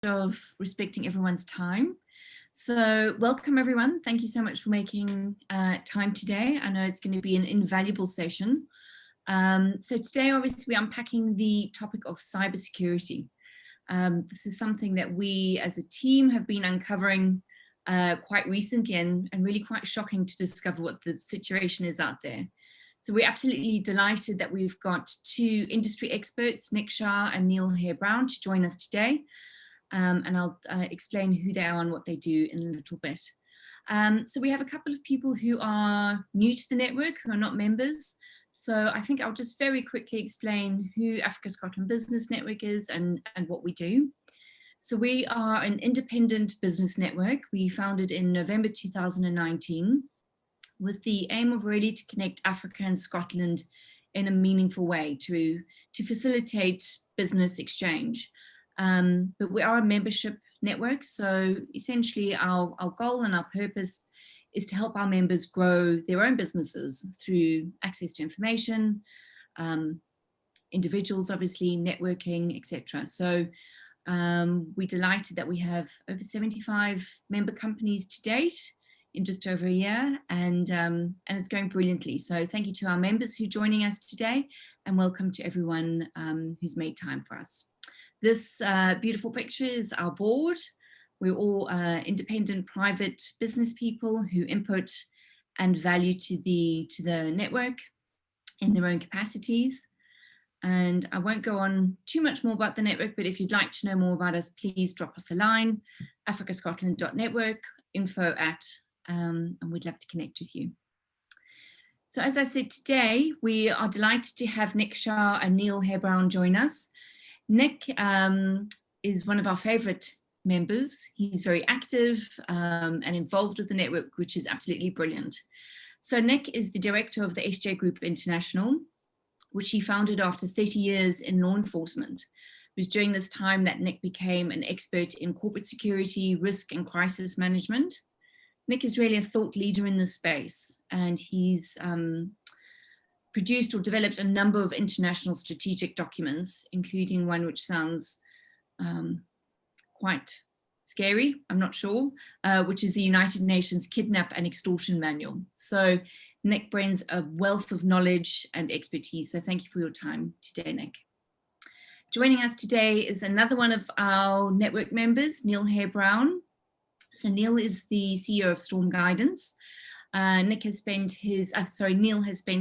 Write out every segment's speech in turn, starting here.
of respecting everyone's time. So welcome everyone. Thank you so much for making time today. I know it's going to be an invaluable session. So today, obviously, we're unpacking the topic of cybersecurity. This is something that we as a team have been uncovering quite recently and really quite shocking to discover what the situation is out there. So we're absolutely delighted that we've got two industry experts, Nick Shah and Hare-Brown, to join us today. And I'll explain who they are and what they do in a little bit. So we have a couple of people who are new to the network, who are not members. So I think I'll just very quickly explain who Africa Scotland Business Network is and what we do. So we are an independent business network. We founded in November 2019 with the aim of really to connect Africa and Scotland in a meaningful way to facilitate business exchange. But we are a membership network, so essentially our goal and our purpose is to help our members grow their own businesses through access to information, individuals obviously, networking, etc. So we're delighted that we have over 75 member companies to date in just over a year, and it's going brilliantly. So thank you to our members who are joining us today, and welcome to everyone who's made time for us. This beautiful picture is our board. We're all independent private business people who input and value to the network in their own capacities. And I won't go on too much more about the network, but if you'd like to know more about us, please drop us a line, africascotland.network, info@, and we'd love to connect with you. So as I said, today, we are delighted to have Nick Shah and Hare-Brown join us. Nick is one of our favorite members. He's very active and involved with the network, which is absolutely brilliant. So Nick is the director of the SJ Group International, which he founded after 30 years in law enforcement. It was during this time that Nick became an expert in corporate security, risk and crisis management. Nick is really a thought leader in this space, and he's produced or developed a number of international strategic documents, including one which sounds quite scary, I'm not sure, which is the United Nations Kidnap and Extortion Manual. So Nick brings a wealth of knowledge and expertise. So thank you for your time today, Nick. Joining us today is another one of our network members, Hare-Brown. So Neil is the CEO of Storm Guidance. Neil has spent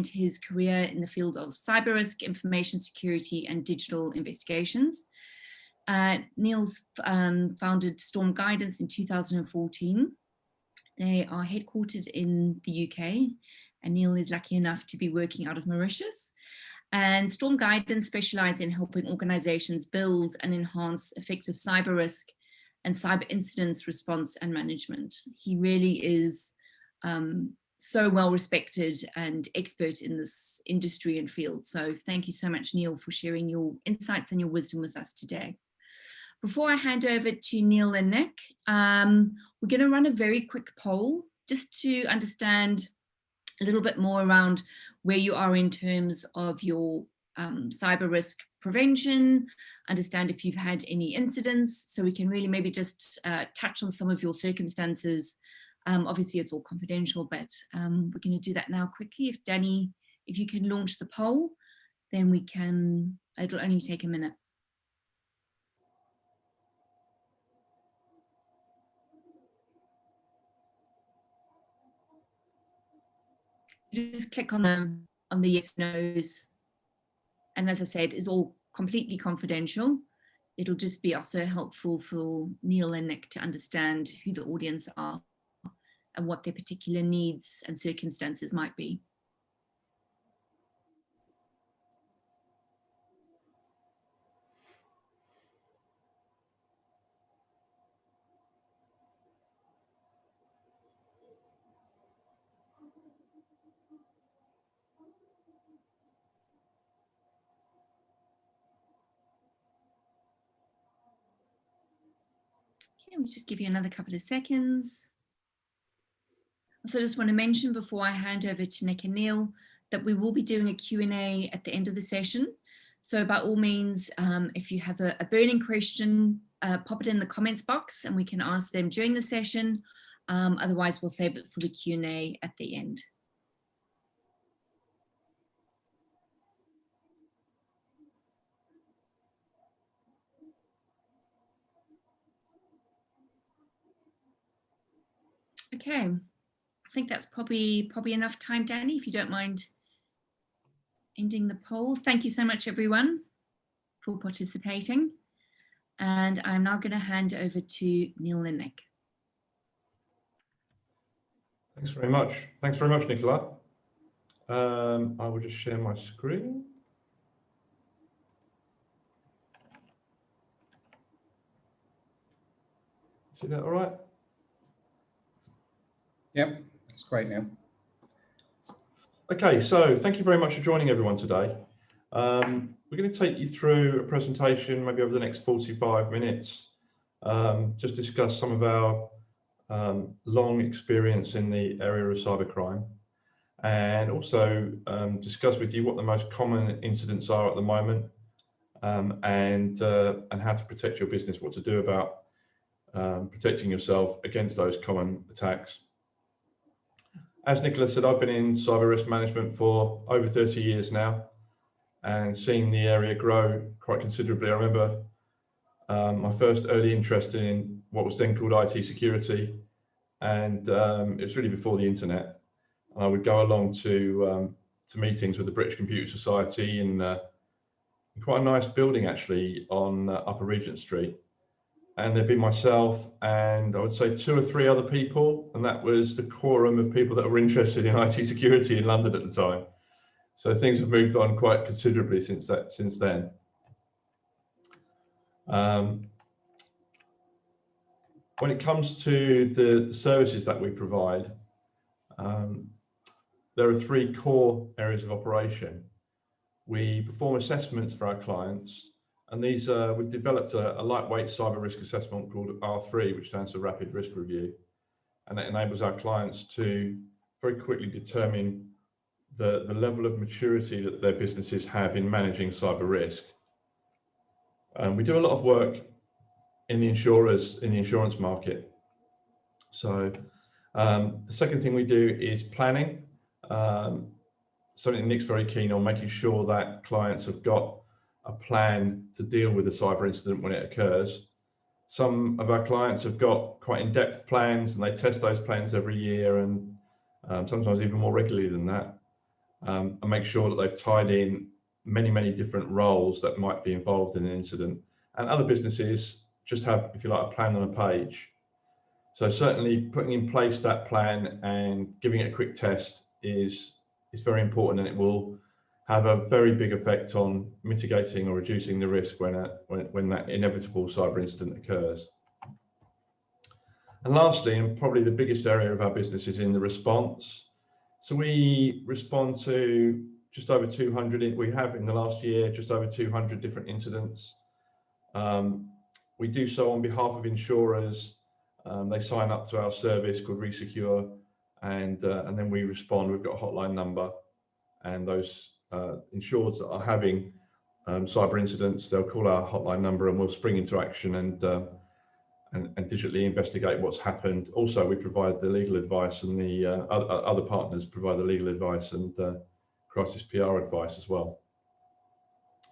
his career in the field of cyber risk, information security, and digital investigations. Neil's founded Storm Guidance in 2014. They are headquartered in the UK, and Neil is lucky enough to be working out of Mauritius. And Storm Guidance specializes in helping organizations build and enhance effective cyber risk and cyber incidents response and management. He really is so well respected and expert in this industry and field. So thank you so much, Neil, for sharing your insights and your wisdom with us today. Before I hand over to Neil and Nick, we're going to run a very quick poll just to understand a little bit more around where you are in terms of your cyber risk prevention, understand if you've had any incidents, so we can really maybe just touch on some of your circumstances. Obviously it's all confidential, but we're going to do that now quickly. If Danny, if you can launch the poll, then we can, it'll only take a minute. Just click on the yes, no's. And as I said, it's all completely confidential. It'll just be also helpful for Neil and Nick to understand who the audience are and what their particular needs and circumstances might be. Okay, we'll just give you another couple of seconds. Also, just want to mention before I hand over to Nick and Neil that we will be doing a Q&A at the end of the session. So by all means, if you have a burning question pop it in the comments box and we can ask them during the session. Otherwise, we'll save it for the Q&A at the end. Okay, I think that's probably enough time, Danny, if you don't mind ending the poll. Thank you so much, everyone, for participating. And I'm now going to hand over to Neil and Nick. Thanks very much. Thanks very much, Nicola. I will just share my screen. See that all right? Yep, that's great, Neil. Okay, so thank you very much for joining everyone today. We're going to take you through a presentation maybe over the next 45 minutes, just discuss some of our long experience in the area of cybercrime, and also discuss with you what the most common incidents are at the moment, and how to protect your business, what to do about protecting yourself against those common attacks. As Nicola said, I've been in cyber risk management for over 30 years now and seen the area grow quite considerably. I remember my first early interest in what was then called IT security, and it was really before the internet. And I would go along to meetings with the British Computer Society in quite a nice building actually on Upper Regent Street. And there'd be myself and I would say 2 or 3 other people, and that was the quorum of people that were interested in IT security in London at the time. So things have moved on quite considerably since then. When it comes to the services that we provide, there are 3 core areas of operation. We perform assessments for our clients, and these we've developed a lightweight cyber risk assessment called R3, which stands for Rapid Risk Review, and that enables our clients to very quickly determine the level of maturity that their businesses have in managing cyber risk. We do a lot of work in the insurance market. So the second thing we do is planning. Something Nick's very keen on, making sure that clients have got a plan to deal with a cyber incident when it occurs. Some of our clients have got quite in-depth plans, and they test those plans every year, and sometimes even more regularly than that, and make sure that they've tied in many different roles that might be involved in an incident. And other businesses just have, if you like, a plan on a page. So certainly putting in place that plan and giving it a quick test is very important, and it will have a very big effect on mitigating or reducing the risk when that inevitable cyber incident occurs. And lastly, and probably the biggest area of our business, is in the response. So we respond to just over 200, we have in the last year, just over 200 different incidents. We do so on behalf of insurers. They sign up to our service called Resecure, and then we respond. We've got a hotline number, and those insureds that are having cyber incidents, they'll call our hotline number and we'll spring into action and digitally investigate what's happened. Also, we provide the legal advice, and the other partners provide the legal advice and crisis PR advice as well.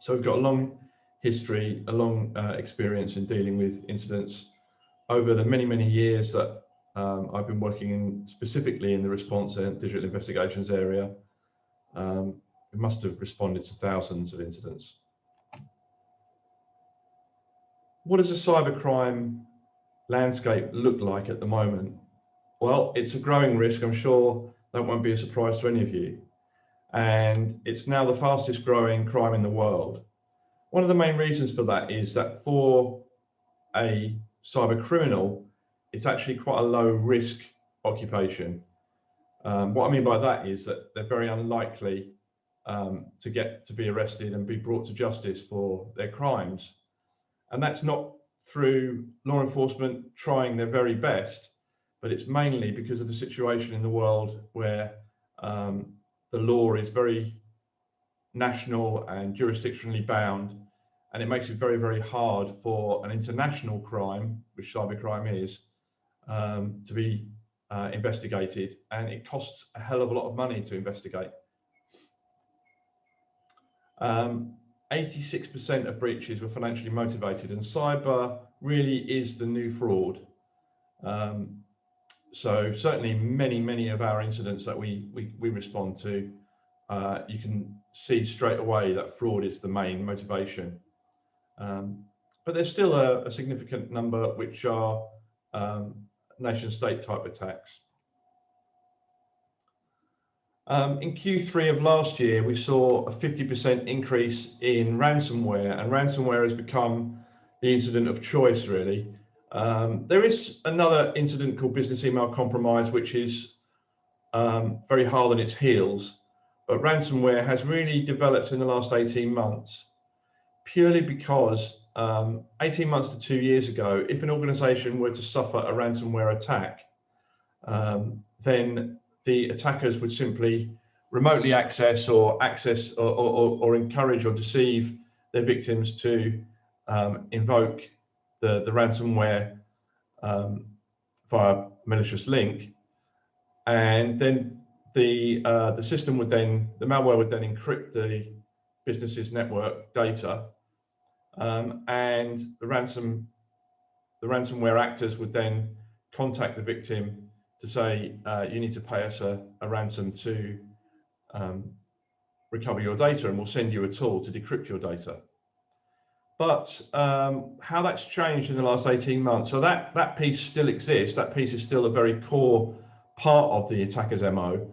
So we've got a long history, a long experience in dealing with incidents over the many years that I've been working specifically in the response and digital investigations area. We must have responded to thousands of incidents. What does a cybercrime landscape look like at the moment? Well, it's a growing risk. I'm sure that won't be a surprise to any of you. And it's now the fastest growing crime in the world. One of the main reasons for that is that for a cyber criminal, it's actually quite a low risk occupation. What I mean by that is that they're very unlikely to be arrested and be brought to justice for their crimes. And that's not through law enforcement trying their very best, but it's mainly because of the situation in the world where the law is very national and jurisdictionally bound, and it makes it very, very hard for an international crime, which cybercrime is, to be investigated, and it costs a hell of a lot of money to investigate. 86% of breaches were financially motivated, and cyber really is the new fraud. So certainly many of our incidents that we respond to, you can see straight away that fraud is the main motivation. But there's still a significant number which are nation state type attacks. In Q3 of last year, we saw a 50% increase in ransomware, and ransomware has become the incident of choice, really. There is another incident called business email compromise, which is very hard on its heels, but ransomware has really developed in the last 18 months, purely because 18 months to 2 years ago, if an organization were to suffer a ransomware attack, then the attackers would simply remotely access or encourage or deceive their victims to invoke the ransomware via malicious link, and then the system would then, the malware would then encrypt the business's network data, and the ransomware actors would then contact the victim to say, you need to pay us a ransom to recover your data, and we'll send you a tool to decrypt your data. But how that's changed in the last 18 months, so that piece still exists, that piece is still a very core part of the attacker's MO.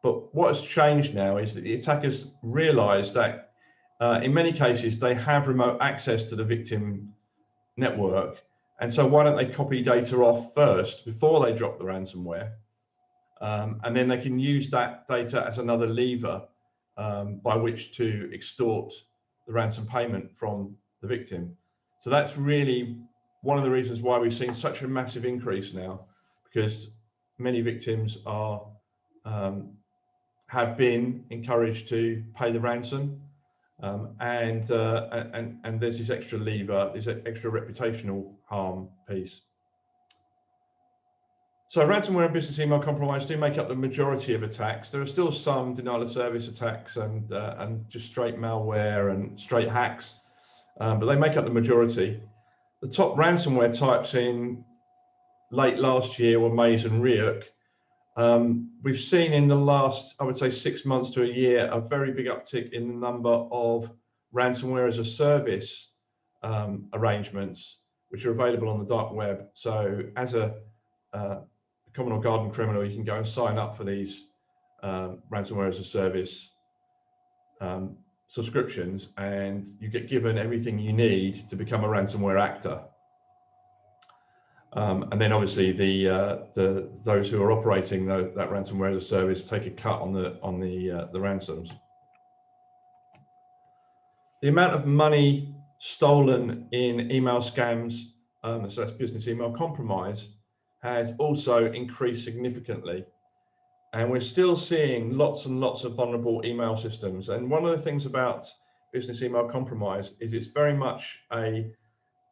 But what has changed now is that the attackers realize that in many cases they have remote access to the victim network, and so why don't they copy data off first before they drop the ransomware, and then they can use that data as another lever by which to extort the ransom payment from the victim. So that's really one of the reasons why we've seen such a massive increase now, because many victims are have been encouraged to pay the ransom, and there's this extra lever, this extra reputational harm piece. So ransomware and business email compromise do make up the majority of attacks. There are still some denial of service attacks and just straight malware and straight hacks, but they make up the majority. The top ransomware types in late last year were Maze and Ryuk. We've seen in the last, I would say, 6 months to a year, a very big uptick in the number of ransomware as a service arrangements, which are available on the dark web. So as a common or garden criminal, you can go and sign up for these ransomware as a service subscriptions, and you get given everything you need to become a ransomware actor. And then obviously those who are operating that ransomware as a service take a cut on the ransoms. The amount of money stolen in email scams, so that's business email compromise, has also increased significantly. And we're still seeing lots and lots of vulnerable email systems. And one of the things about business email compromise is it's very much a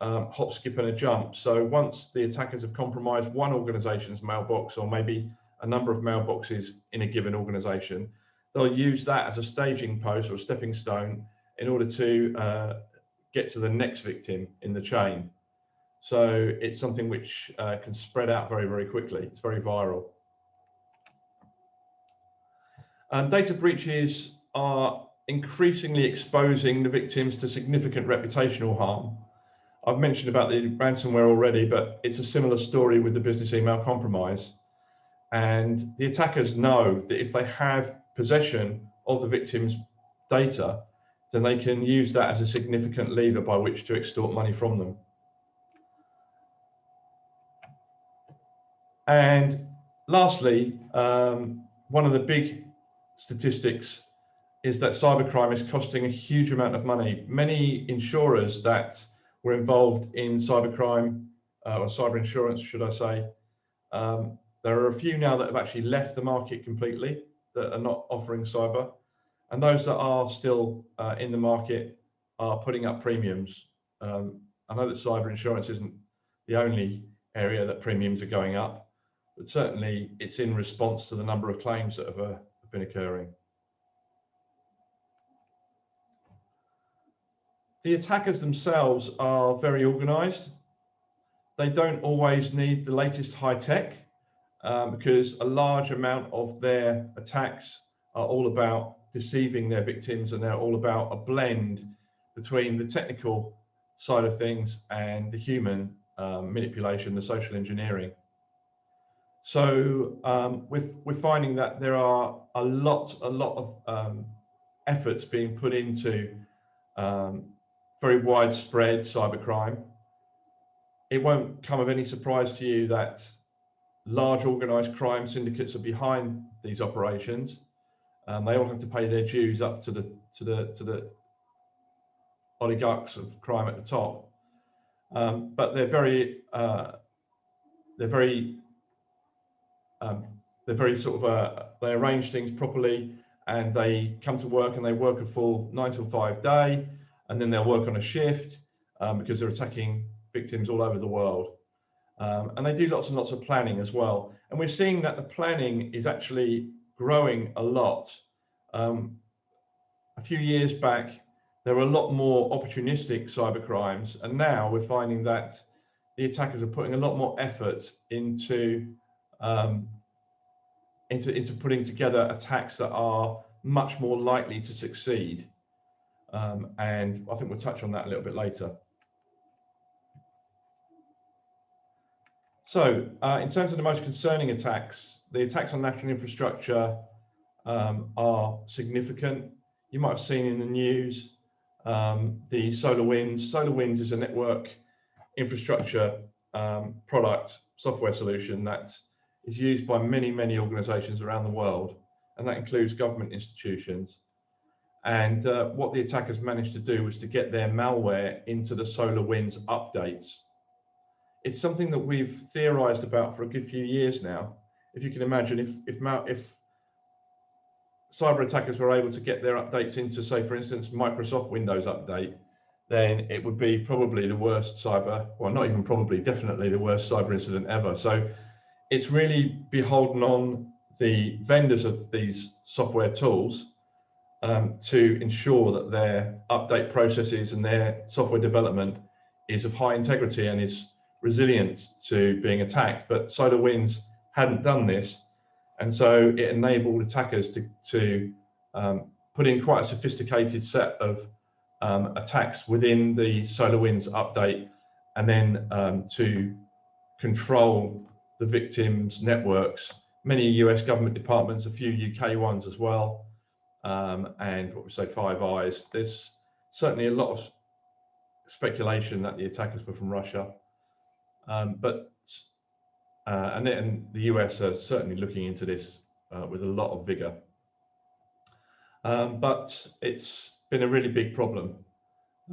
hop, skip, and a jump. So once the attackers have compromised one organization's mailbox, or maybe a number of mailboxes in a given organization, they'll use that as a staging post or a stepping stone in order to get to the next victim in the chain. So it's something which can spread out very, very quickly. It's very viral. Data breaches are increasingly exposing the victims to significant reputational harm. I've mentioned about the ransomware already, but it's a similar story with the business email compromise. And the attackers know that if they have possession of the victim's data, then they can use that as a significant lever by which to extort money from them. And lastly, one of the big statistics is that cybercrime is costing a huge amount of money. Many insurers that were involved in cybercrime, or cyber insurance, should I say, there are a few now that have actually left the market completely, that are not offering cyber. And those that are still in the market are putting up premiums. I know that cyber insurance isn't the only area that premiums are going up, but certainly it's in response to the number of claims that have been occurring. The attackers themselves are very organized. They don't always need the latest high tech because a large amount of their attacks are all about deceiving their victims, and they're all about a blend between the technical side of things and the human manipulation, the social engineering. So we're finding that there are a lot of efforts being put into very widespread cybercrime. It won't come of any surprise to you that large organized crime syndicates are behind these operations. They all have to pay their dues up to the oligarchs of crime at the top, but they're very sort of they arrange things properly, and they come to work and they work a full 9 to 5 day, and then they'll work on a shift because they're attacking victims all over the world. And they do lots and lots of planning as well. And we're seeing that the planning is actually growing a lot. A few years back, there were a lot more opportunistic cyber crimes, and now we're finding that the attackers are putting a lot more effort into putting together attacks that are much more likely to succeed. And I think we'll touch on that a little bit later. So in terms of the most concerning attacks, the attacks on national infrastructure are significant. You might have seen in the news the SolarWinds. SolarWinds is a network infrastructure product, software solution that is used by many organizations around the world, and that includes government institutions. And what the attackers managed to do was to get their malware into the SolarWinds updates. It's something that we've theorized about for a good few years now. If you can imagine, if cyber attackers were able to get their updates into, say, for instance, Microsoft Windows Update, then it would be probably the worst cyber, well, not even probably, definitely the worst cyber incident ever. So it's really beholden on the vendors of these software tools to ensure that their update processes and their software development is of high integrity and is resilient to being attacked. But SolarWinds hadn't done this, and so it enabled attackers to put in quite a sophisticated set of attacks within the SolarWinds update, and then to control the victims' networks. Many US government departments, a few UK ones as well, and what we say, Five Eyes. There's certainly a lot of speculation that the attackers were from Russia, and the US are certainly looking into this with a lot of vigor. But it's been a really big problem,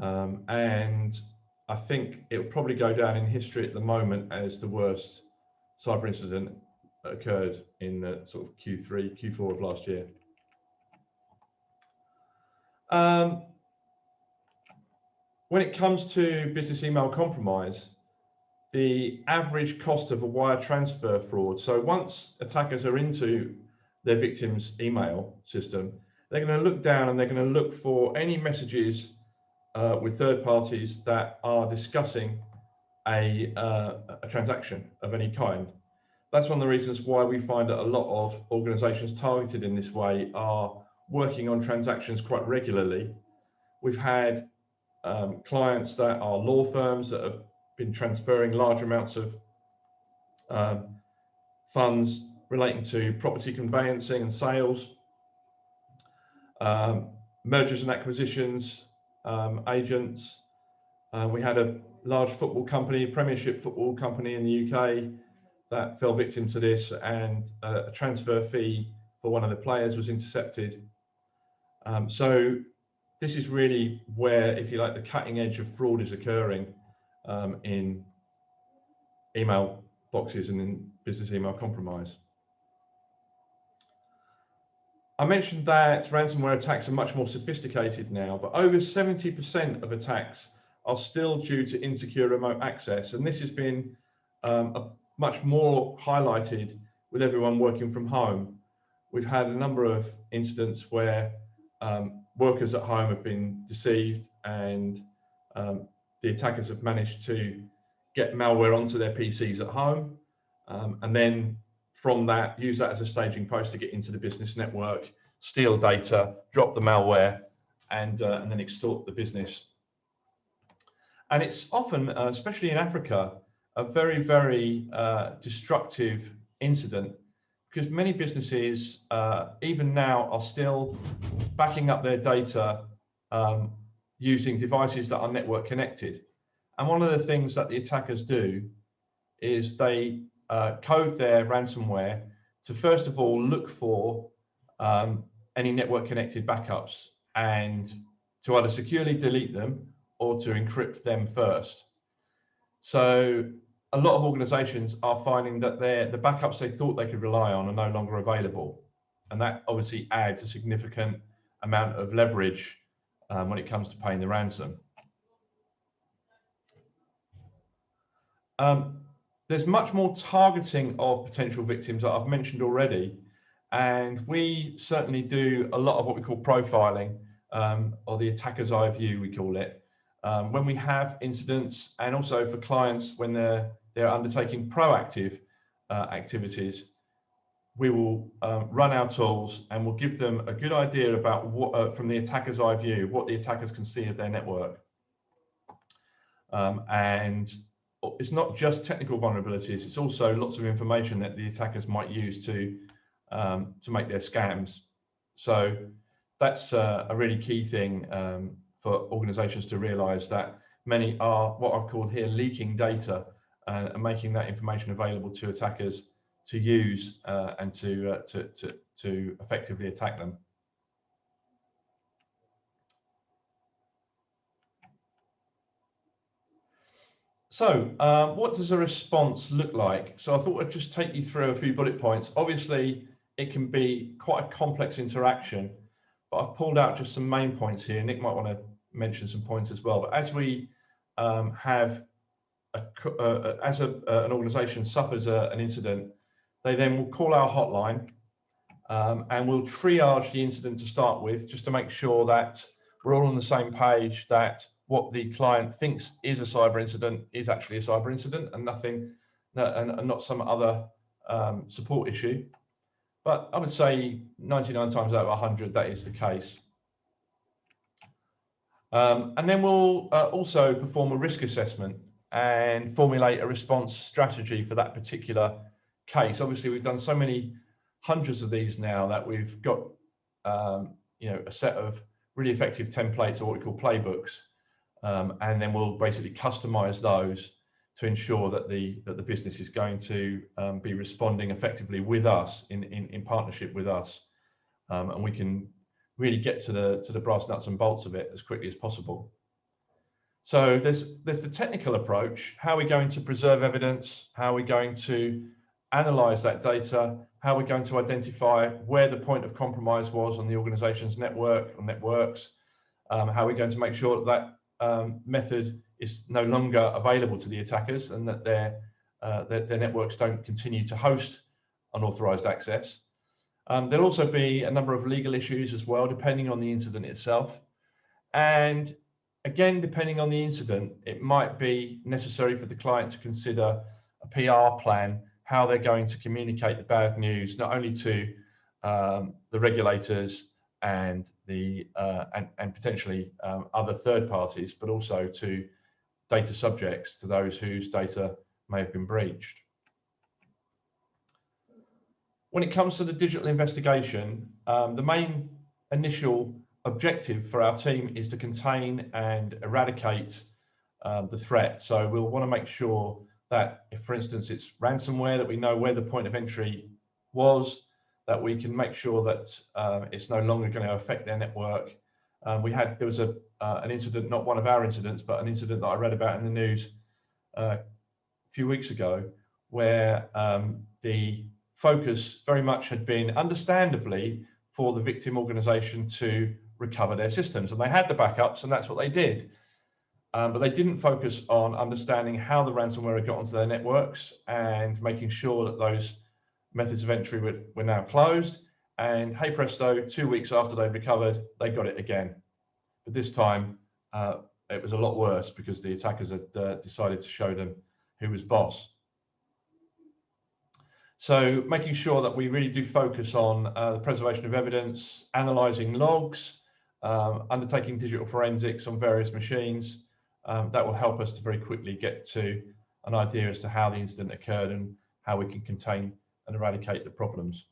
and I think it will probably go down in history at the moment as the worst cyber incident that occurred in the sort of Q3, Q4 of last year. When it comes to business email compromise, the average cost of a wire transfer fraud, so once attackers are into their victim's email system, they're going to look down and they're going to look for any messages with third parties that are discussing a transaction of any kind. That's one of the reasons why we find that a lot of organizations targeted in this way are working on transactions quite regularly. We've had clients that are law firms that have been transferring large amounts of funds relating to property conveyancing and sales, mergers and acquisitions agents. We had a large football company, Premiership football company in the UK, that fell victim to this, and a transfer fee for one of the players was intercepted. So this is really where, if you like, the cutting edge of fraud is occurring in email boxes and in business email compromise. I mentioned that ransomware attacks are much more sophisticated now, but over 70% of attacks are still due to insecure remote access. And this has been much more highlighted with everyone working from home. We've had a number of incidents where workers at home have been deceived, and the attackers have managed to get malware onto their PCs at home, and then from that, use that as a staging post to get into the business network, steal data, drop the malware, and then extort the business. And it's often, especially in Africa, a very, very destructive incident, because many businesses, even now, are still backing up their data using devices that are network connected. And one of the things that the attackers do is they code their ransomware to first of all look for any network connected backups and to either securely delete them or to encrypt them first. So a lot of organizations are finding that the backups they thought they could rely on are no longer available. And that obviously adds a significant amount of leverage when it comes to paying the ransom. There's much more targeting of potential victims that I've mentioned already, and we certainly do a lot of what we call profiling, or the attacker's eye view, we call it, when we have incidents, and also for clients when they're undertaking proactive activities. We will run our tools and we'll give them a good idea about what, from the attacker's eye view, what the attackers can see of their network. And it's not just technical vulnerabilities, it's also lots of information that the attackers might use to make their scams. So that's a really key thing for organizations to realize, that many are what I've called here leaking data and making that information available to attackers to use and to effectively attack them. So what does a response look like? So I thought I'd just take you through a few bullet points. Obviously, it can be quite a complex interaction, but I've pulled out just some main points here. Nick might want to mention some points as well. But as we an organization suffers an incident, they then will call our hotline and we'll triage the incident to start with, just to make sure that we're all on the same page, that what the client thinks is a cyber incident is actually a cyber incident and nothing, and not some other support issue. But I would say 99 times out of 100, that is the case. And then we'll also perform a risk assessment and formulate a response strategy for that particular case. Obviously, we've done so many hundreds of these now that we've got you know, a set of really effective templates, or what we call playbooks, and then we'll basically customize those to ensure that the business is going to be responding effectively with us, in partnership with us, and we can really get to the brass nuts and bolts of it as quickly as possible. So there's the technical approach. How are we going to preserve evidence? How are we going to analyze that data? How are we going to identify where the point of compromise was on the organization's network or networks? How are we going to make sure that method is no longer available to the attackers, and that their networks don't continue to host unauthorized access? There'll also be a number of legal issues as well, depending on the incident itself. And again, depending on the incident, it might be necessary for the client to consider a PR plan, how they're going to communicate the bad news, not only to the regulators and and potentially other third parties, but also to data subjects, to those whose data may have been breached. When it comes to the digital investigation, the main initial objective for our team is to contain and eradicate the threat. So we'll want to make sure that if, for instance, it's ransomware, that we know where the point of entry was, that we can make sure that it's no longer going to affect their network. There was an incident, not one of our incidents, but an incident that I read about in the news a few weeks ago, where the focus very much had been, understandably, for the victim organization to recover their systems. And they had the backups, and that's what they did. But they didn't focus on understanding how the ransomware had got onto their networks and making sure that those methods of entry were now closed. And hey presto, 2 weeks after they'd recovered, they got it again. But this time, it was a lot worse because the attackers had decided to show them who was boss. So making sure that we really do focus on the preservation of evidence, analysing logs, undertaking digital forensics on various machines. That will help us to very quickly get to an idea as to how the incident occurred and how we can contain and eradicate the problems.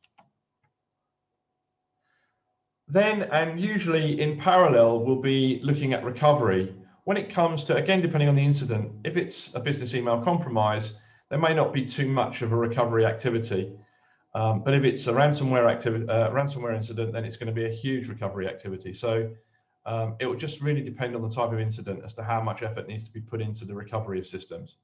Then, and usually in parallel, we'll be looking at recovery. When it comes to, again, depending on the incident, if it's a business email compromise, there may not be too much of a recovery activity. But if it's a ransomware incident, then it's going to be a huge recovery activity. So it will just really depend on the type of incident as to how much effort needs to be put into the recovery of systems.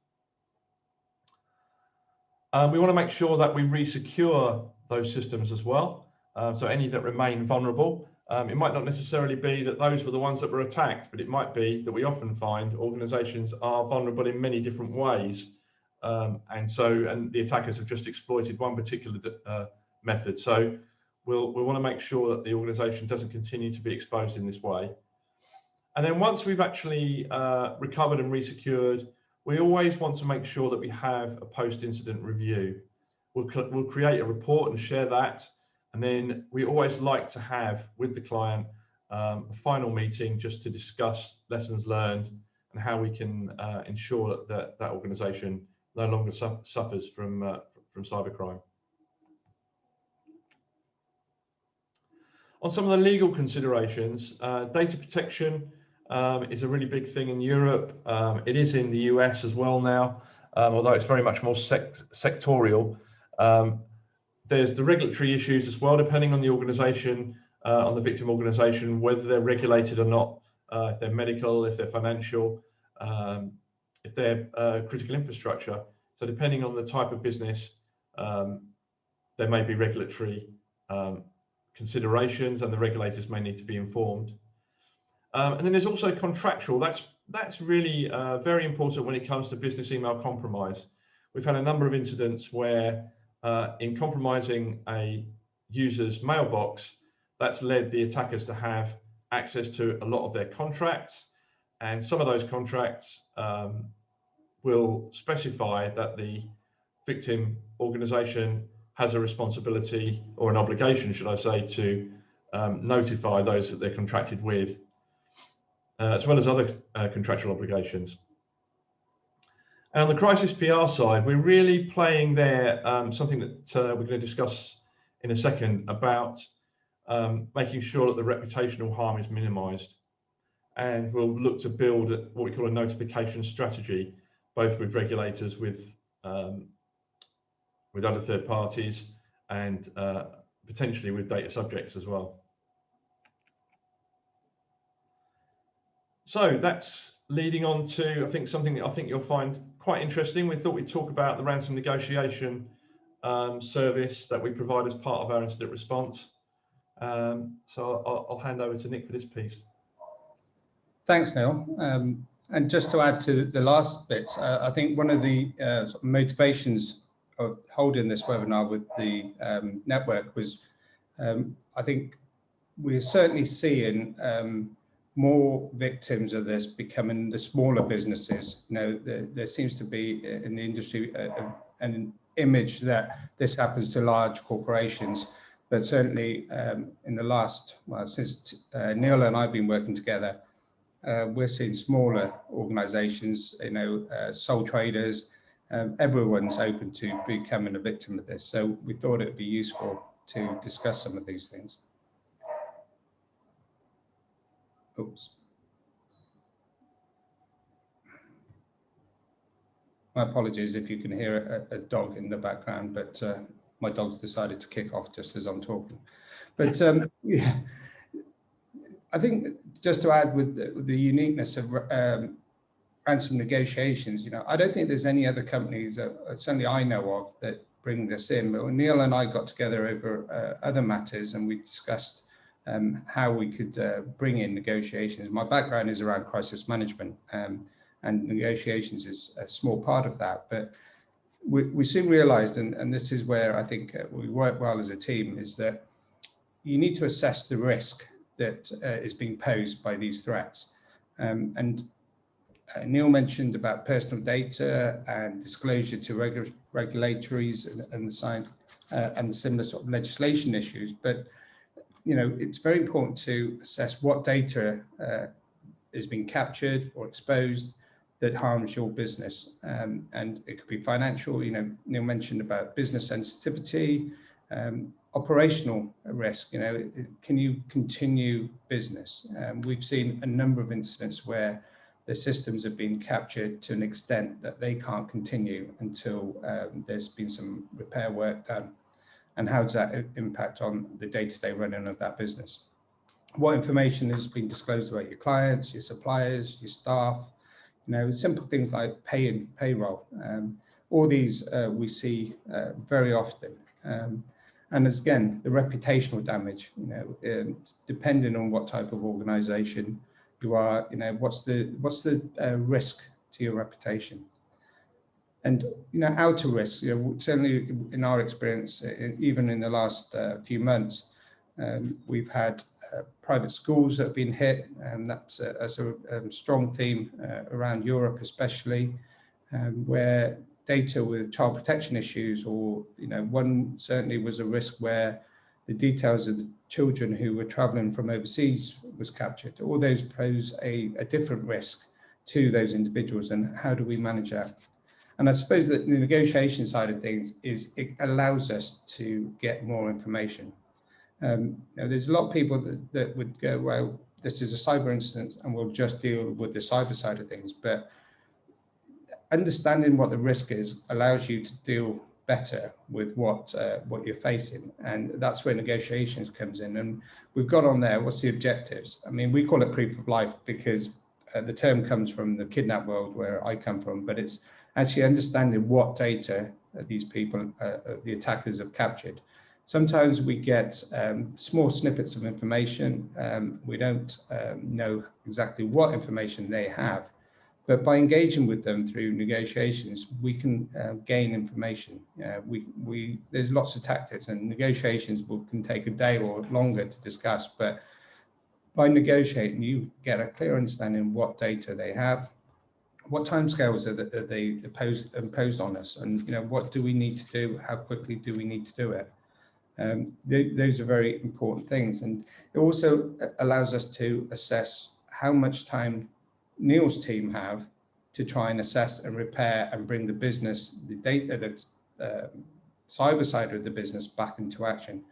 We want to make sure that we re-secure those systems as well. So any that remain vulnerable, it might not necessarily be that those were the ones that were attacked, but it might be that we often find organizations are vulnerable in many different ways. And the attackers have just exploited one particular method. So we'll want to make sure that the organization doesn't continue to be exposed in this way. And then once we've actually recovered and resecured, we always want to make sure that we have a post-incident review. We'll create a report and share that. And then we always like to have with the client a final meeting just to discuss lessons learned and how we can ensure that that organization no longer suffers from cybercrime. On some of the legal considerations, data protection is a really big thing in Europe. It is in the US as well now, although it's very much more sectorial. There's the regulatory issues as well, depending on the organization, on the victim organization, whether they're regulated or not, if they're medical, if they're financial, if they're critical infrastructure. So depending on the type of business, there may be regulatory considerations and the regulators may need to be informed. And then there's also contractual. That's really very important when it comes to business email compromise. We've had a number of incidents where in compromising a user's mailbox, that's led the attackers to have access to a lot of their contracts. And some of those contracts will specify that the victim organization has a responsibility or an obligation, should I say, to notify those that they're contracted with, as well as other contractual obligations. And on the crisis PR side, we're really playing there something that we're going to discuss in a second about making sure that the reputational harm is minimized. And we'll look to build what we call a notification strategy, both with regulators, with other third parties, and potentially with data subjects as well. So that's leading on to, I think, something that I think you'll find quite interesting. We thought we'd talk about the ransom negotiation service that we provide as part of our incident response. So I'll hand over to Nick for this piece. Thanks, Neil. And just to add to the last bits, I think one of the motivations of holding this webinar with the network was, I think we're certainly seeing more victims of this becoming the smaller businesses. You know, there seems to be in the industry an image that this happens to large corporations, but certainly in the last, well, since Neil and I have been working together, we're seeing smaller organizations, you know, sole traders, everyone's open to becoming a victim of this. So we thought it'd be useful to discuss some of these things. Oops. My apologies if you can hear a dog in the background, but my dog's decided to kick off just as I'm talking. But yeah, I think just to add with the uniqueness of ransom negotiations, you know, I don't think there's any other companies, certainly I know of, that bring this in. But when Neil and I got together over other matters and we discussed how we could bring in negotiations. My background is around crisis management, and negotiations is a small part of that. But we soon realized, and this is where I think we work well as a team, is that you need to assess the risk that is being posed by these threats. Neil mentioned about personal data and disclosure to regulatories and the similar sort of legislation issues. But it's very important to assess what data is being captured or exposed that harms your business. And it could be financial, Neil mentioned about business sensitivity, operational risk, can you continue business? We've seen a number of incidents where the systems have been captured to an extent that they can't continue until there's been some repair work done. And how does that impact on the day-to-day running of that business? What information has been disclosed about your clients, your suppliers, your staff? Simple things like pay and payroll. All these we see very often. And as again, the reputational damage, depending on what type of organization you are, what's the risk to your reputation? And outer risk, certainly in our experience, even in the last few months, we've had private schools that have been hit, and that's a strong theme around Europe, especially, where data with child protection issues, or one certainly was a risk where the details of the children who were traveling from overseas was captured. All those pose a different risk to those individuals, and how do we manage that? And I suppose that the negotiation side of things is it allows us to get more information. There's a lot of people that would go, well, this is a cyber incident and we'll just deal with the cyber side of things. But understanding what the risk is allows you to deal better with what you're facing. And that's where negotiations comes in. And we've got on there, what's the objectives? I mean, we call it proof of life because the term comes from the kidnap world where I come from, but it's actually understanding what data these people, the attackers, have captured. Sometimes we get small snippets of information. We don't know exactly what information they have, but by engaging with them through negotiations, we can gain information. There's lots of tactics, and negotiations can take a day or longer to discuss, but by negotiating, you get a clear understanding of what data they have, what timescales are they imposed on us, and what do we need to do? How quickly do we need to do it? Those are very important things, and it also allows us to assess how much time Neil's team have to try and assess and repair and bring the business, the data, the cyber side of the business back into action.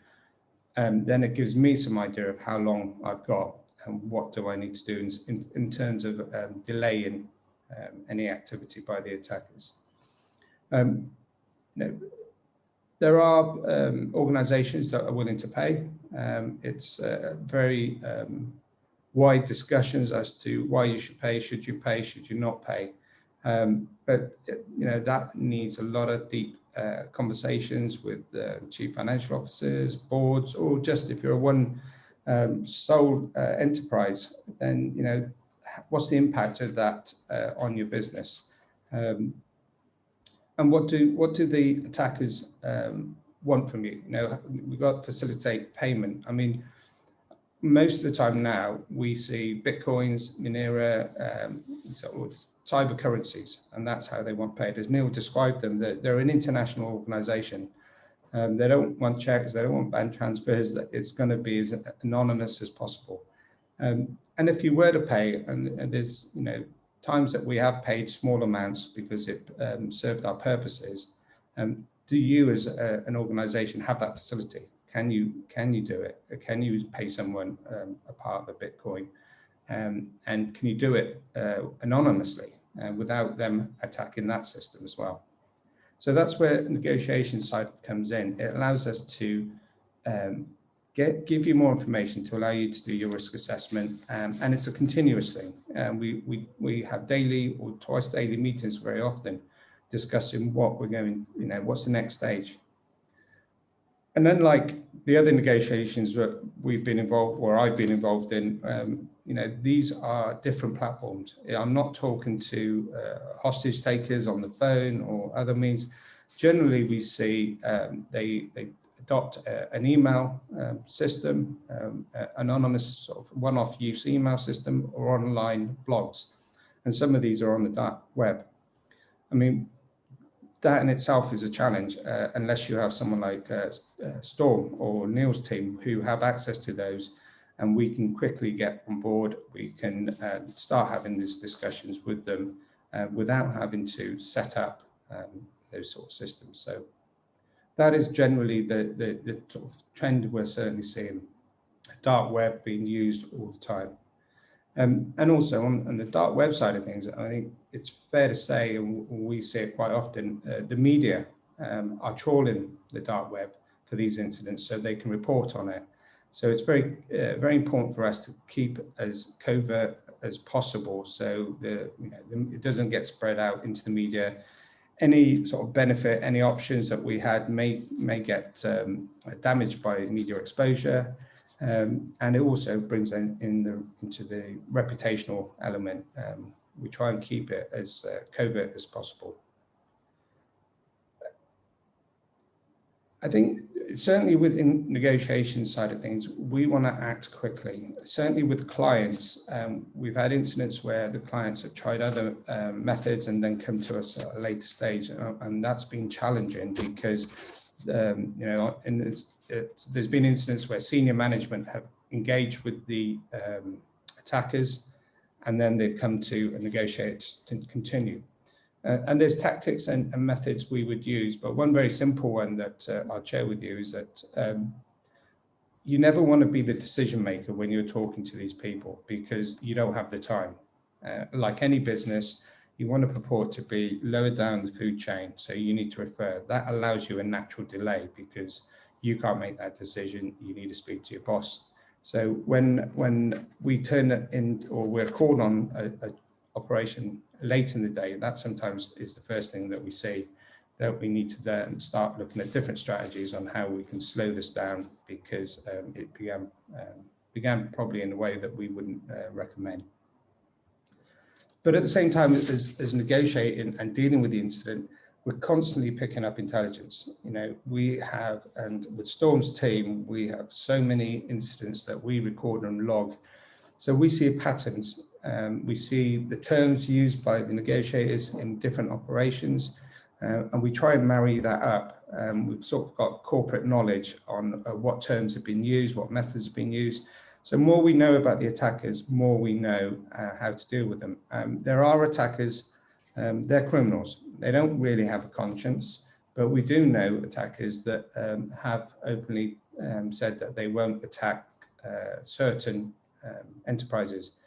Then it gives me some idea of how long I've got and what do I need to do in terms of delaying any activity by the attackers. There are organizations that are willing to pay. It's very wide discussions as to why you should pay, should you not pay. But that needs a lot of deep conversations with chief financial officers, boards, or just if you're a one sole enterprise, then what's the impact of that on your business? And what do the attackers want from you? We've got to facilitate payment. I mean, most of the time now we see Bitcoins, Monero, cyber currencies, and that's how they want paid. As Neil described them, they're an international organization. They don't want checks, they don't want bank transfers. It's going to be as anonymous as possible. And if you were to pay, and there's times that we have paid small amounts because it served our purposes, do you as an organization have that facility? Can you do it? Can you pay someone a part of a Bitcoin? And can you do it anonymously without them attacking that system as well? So that's where the negotiation side comes in. It allows us to give you more information to allow you to do your risk assessment, and it's a continuous thing. We have daily or twice daily meetings very often discussing what we're going, what's the next stage. And then, like the other negotiations that we've been involved, or I've been involved in, these are different platforms. I'm not talking to hostage takers on the phone or other means. Generally, we see they adopt an email system, anonymous sort of one-off use email system, or online blogs. And some of these are on the dark web. I mean, that in itself is a challenge, unless you have someone like Storm or Neil's team who have access to those, and we can quickly get on board. We can start having these discussions with them without having to set up those sort of systems. So that is generally the sort of trend we're certainly seeing. Dark web being used all the time. And also on the dark web side of things, I think it's fair to say, and we see it quite often, the media are trawling the dark web for these incidents so they can report on it. So it's very, very important for us to keep as covert as possible, so it doesn't get spread out into the media. Any sort of benefit, any options that we had may get damaged by media exposure. And it also brings into the reputational element. We try and keep it as covert as possible. I think certainly within negotiation side of things, we want to act quickly. Certainly with clients, we've had incidents where the clients have tried other methods and then come to us at a later stage, and that's been challenging because there's been incidents where senior management have engaged with the attackers, and then they've come to negotiate to continue. And there's tactics and methods we would use, but one very simple one that I'll share with you is that you never want to be the decision maker when you're talking to these people, because you don't have the time. Like any business, you want to purport to be lower down the food chain, so you need to refer. That allows you a natural delay because you can't make that decision. You need to speak to your boss. So when we turn it in, or we're called on a operation late in the day, that sometimes is the first thing that we see, that we need to then start looking at different strategies on how we can slow this down, because it began probably in a way that we wouldn't recommend. But at the same time, as negotiating and dealing with the incident, we're constantly picking up intelligence. We have, and with Storm's team, we have so many incidents that we record and log. So we see patterns. We see the terms used by the negotiators in different operations, and we try and marry that up. We've sort of got corporate knowledge on what terms have been used, what methods have been used. So more we know about the attackers, more we know how to deal with them. There are attackers, they're criminals. They don't really have a conscience, but we do know attackers that have openly said that they won't attack certain enterprises,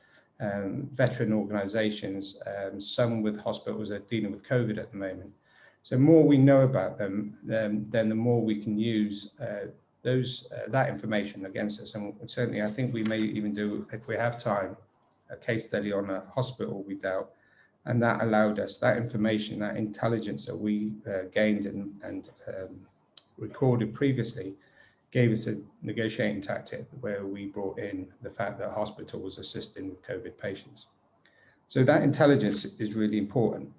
veteran organizations, some with hospitals that are dealing with COVID at the moment. So more we know about them, then the more we can use that information against us. And certainly I think we may even do, if we have time, a case study on a hospital we dealt, and that allowed us that information, that intelligence that we gained and recorded previously, gave us a negotiating tactic where we brought in the fact that a hospital was assisting with COVID patients. So that intelligence is really important.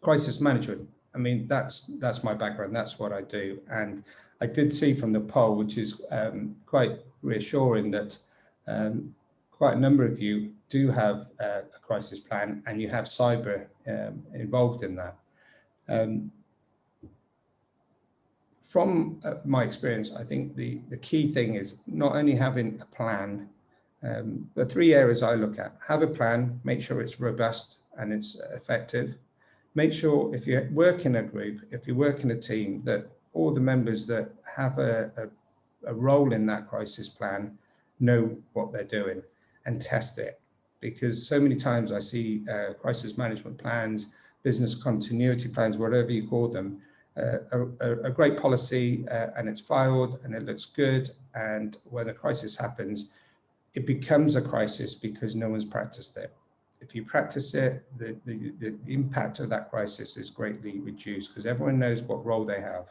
Crisis management, I mean, that's my background, that's what I do. And I did see from the poll, which is quite reassuring, that quite a number of you do have a crisis plan, and you have cyber involved in that. From my experience, I think the key thing is not only having a plan, the three areas I look at: have a plan, make sure it's robust and it's effective. Make sure if you work in a group, if you work in a team, that all the members that have a role in that crisis plan know what they're doing, and test it. Because so many times I see crisis management plans, business continuity plans, whatever you call them, a great policy, and it's filed and it looks good, and when a crisis happens, it becomes a crisis because no one's practiced it. if you practice it, the impact of that crisis is greatly reduced because everyone knows what role they have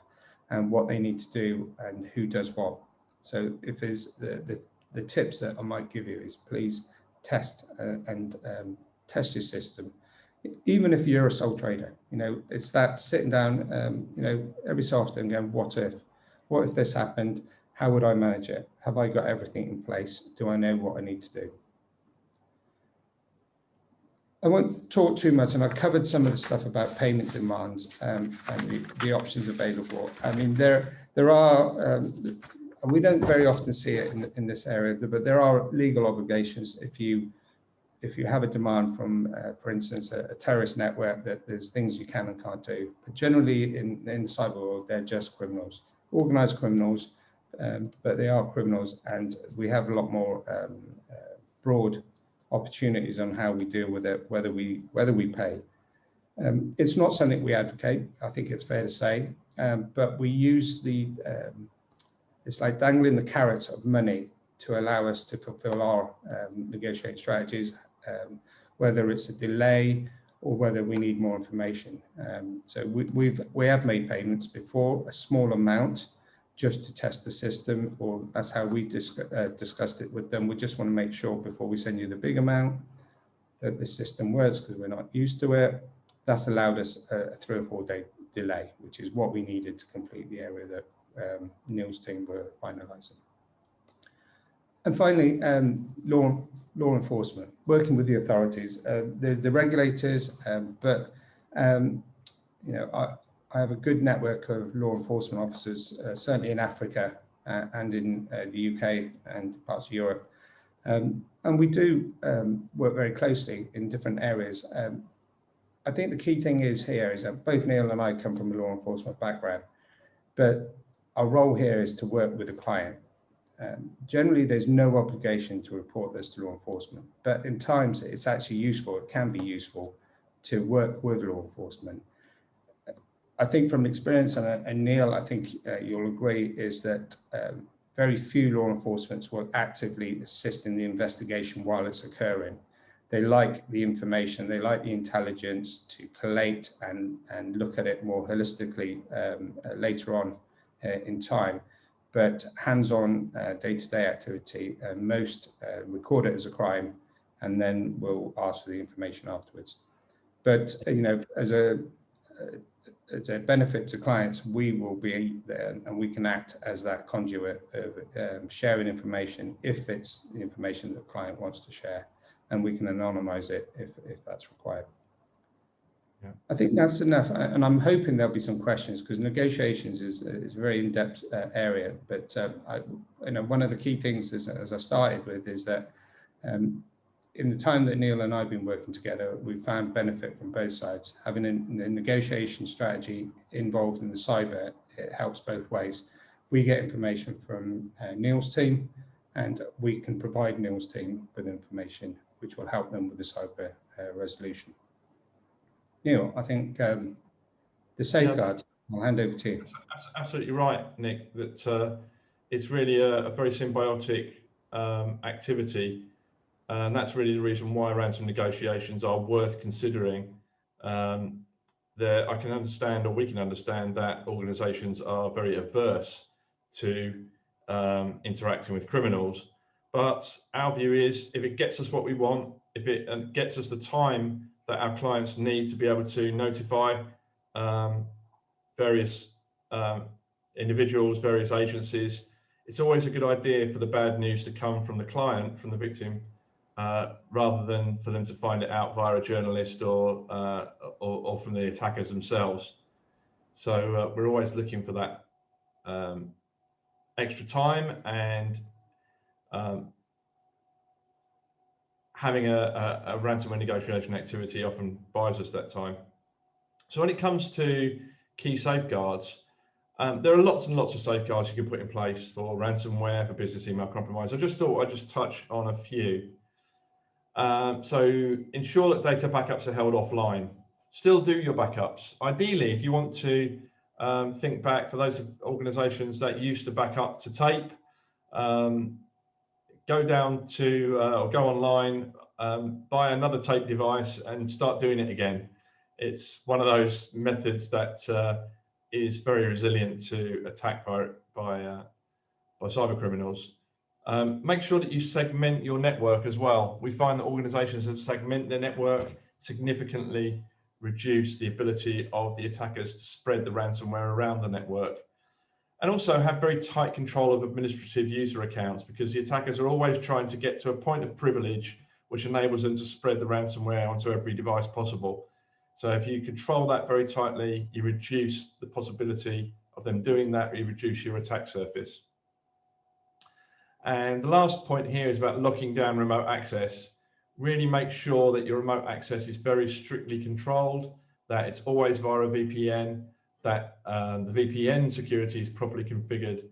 and what they need to do and who does what. So if there's the tips that I might give you is please test and test your system. Even if you're a sole trader, you know, it's that sitting down, you know, every so often going, what if this happened? How would I manage it? Have I got everything in place? Do I know what I need to do? I won't talk too much, and I covered some of the stuff about payment demands and the options available. I mean, there are, and we don't very often see it in this area, but there are legal obligations if you have a demand from, for instance, a terrorist network, that there's things you can and can't do. But generally in the cyber world, they're just criminals, organized criminals, but they are criminals, and we have a lot more broad opportunities on how we deal with it, whether we pay. It's not something we advocate, I think it's fair to say, but we use it's like dangling the carrot of money to allow us to fulfill our negotiating strategies, whether it's a delay or whether we need more information. So we have made payments before, a small amount, just to test the system, or that's how we discussed it with them. We just want to make sure before we send you the big amount that the system works, because we're not used to it. That's allowed us a 3 or 4 day delay, which is what we needed to complete the area that Neil's team were finalising. And finally, law enforcement, working with the authorities, the regulators, but you know, I have a good network of law enforcement officers, certainly in Africa and in the UK and parts of Europe. And we do work very closely in different areas. I think the key thing is that both Neil and I come from a law enforcement background, but our role here is to work with the client. Generally, there's no obligation to report this to law enforcement, but in times it's actually useful, it can be useful to work with law enforcement. I think from experience, and Neil, I think you'll agree, is that very few law enforcement will actively assist in the investigation while it's occurring. They like the information, they like the intelligence to collate and look at it more holistically later on in time. But hands-on day-to-day activity, most record it as a crime and then will ask for the information afterwards. But you know, as a benefit to clients, we will be there and we can act as that conduit of sharing information if it's the information that the client wants to share, and we can anonymize it if that's required. Yeah. I think that's enough, and I'm hoping there'll be some questions, because negotiations is a very in-depth area. But you know, one of the key things is, as I started with, is that in the time that Neil and I have been working together, we've found benefit from both sides. Having a negotiation strategy involved in the cyber, it helps both ways. We get information from Neil's team, and we can provide Neil's team with information which will help them with the cyber resolution. Neil, I think the safeguard, I'll hand over to you. That's absolutely right, Nick, that it's really a very symbiotic activity. And that's really the reason why ransom negotiations are worth considering. I can understand, or we can understand, that organizations are very averse to interacting with criminals. But our view is, if it gets us what we want, if it gets us the time that our clients need to be able to notify various individuals, various agencies, it's always a good idea for the bad news to come from the client, from the victim, rather than for them to find it out via a journalist or from the attackers themselves. So we're always looking for that extra time, and having a ransomware negotiation activity often buys us that time. So when it comes to key safeguards, there are lots and lots of safeguards you can put in place for ransomware, for business email compromise. I just thought I'd just touch on a few. So ensure that data backups are held offline. Still do your backups. Ideally, if you want to think back, for those organizations that used to back up to tape, go down to or go online buy another tape device and start doing it again. It's one of those methods that is very resilient to attack by cyber criminals. Make sure that you segment your network as well. We find that organizations that segment their network significantly reduce the ability of the attackers to spread the ransomware around the network. And also have very tight control of administrative user accounts, because the attackers are always trying to get to a point of privilege which enables them to spread the ransomware onto every device possible. So if you control that very tightly, you reduce the possibility of them doing that, you reduce your attack surface. And the last point here is about locking down remote access. Really make sure that your remote access is very strictly controlled, that it's always via a VPN, that the VPN security is properly configured,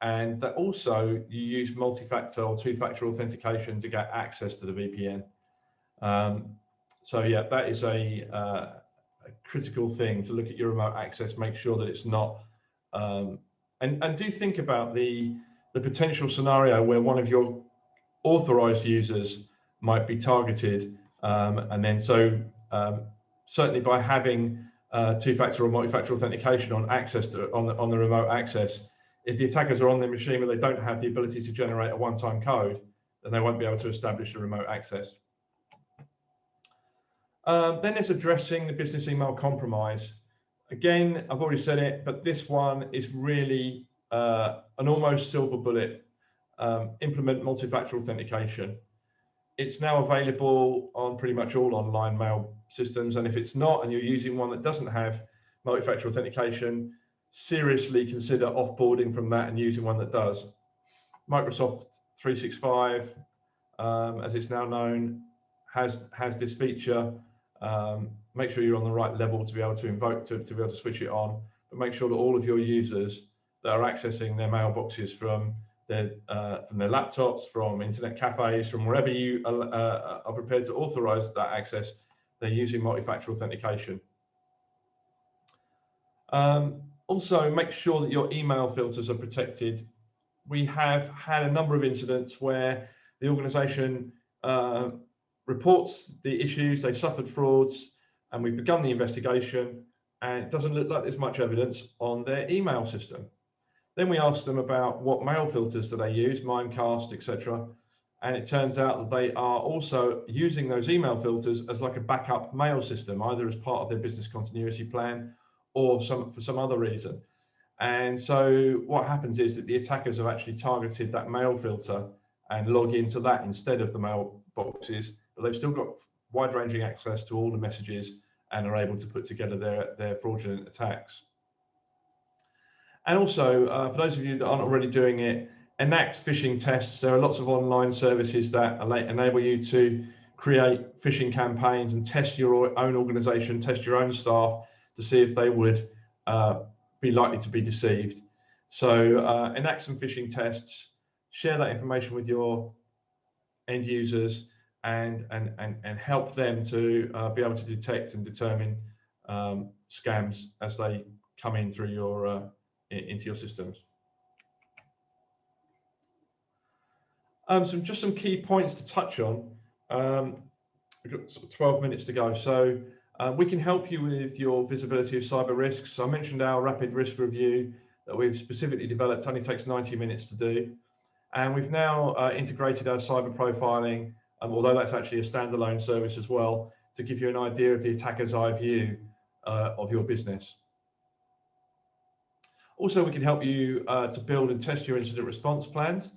and that also you use multi-factor or two-factor authentication to get access to the VPN. So yeah, that is a critical thing to look at your remote access, make sure that it's not, and do think about the potential scenario where one of your authorized users might be targeted, and then certainly by having two-factor or multi-factor authentication on access to on the remote access, if the attackers are on their machine where they don't have the ability to generate a one-time code, then they won't be able to establish a remote access. Then there's addressing the business email compromise. Again, I've already said it, but this one is really an almost silver bullet. Implement multi-factor authentication. It's now available on pretty much all online mail systems, and if it's not, and you're using one that doesn't have multi-factor authentication, seriously consider offboarding from that and using one that does. Microsoft 365, as it's now known, has this feature. Make sure you're on the right level to be able to invoke to be able to switch it on, but make sure that all of your users that are accessing their mailboxes from their laptops, from internet cafes, from wherever you are prepared to authorize that access, they're using multi-factor authentication. Also, make sure that your email filters are protected. We have had a number of incidents where the organization reports the issues, they've suffered frauds, and we've begun the investigation, and it doesn't look like there's much evidence on their email system. Then we asked them about what mail filters do they use, Mimecast, etc. And it turns out that they are also using those email filters as like a backup mail system, either as part of their business continuity plan or for some other reason. And so what happens is that the attackers have actually targeted that mail filter and log into that instead of the mailboxes, but they've still got wide-ranging access to all the messages and are able to put together their fraudulent attacks. And also, for those of you that aren't already doing it, enact phishing tests. There are lots of online services that enable you to create phishing campaigns and test your own organization, test your own staff to see if they would be likely to be deceived. So enact some phishing tests, share that information with your end users, and help them to be able to detect and determine scams as they come in through your into your systems. Just some key points to touch on. We've got sort of 12 minutes to go. So we can help you with your visibility of cyber risks. So I mentioned our rapid risk review that we've specifically developed, only takes 90 minutes to do. And we've now integrated our cyber profiling, although that's actually a standalone service as well, to give you an idea of the attacker's eye view of your business. Also, we can help you to build and test your incident response plans,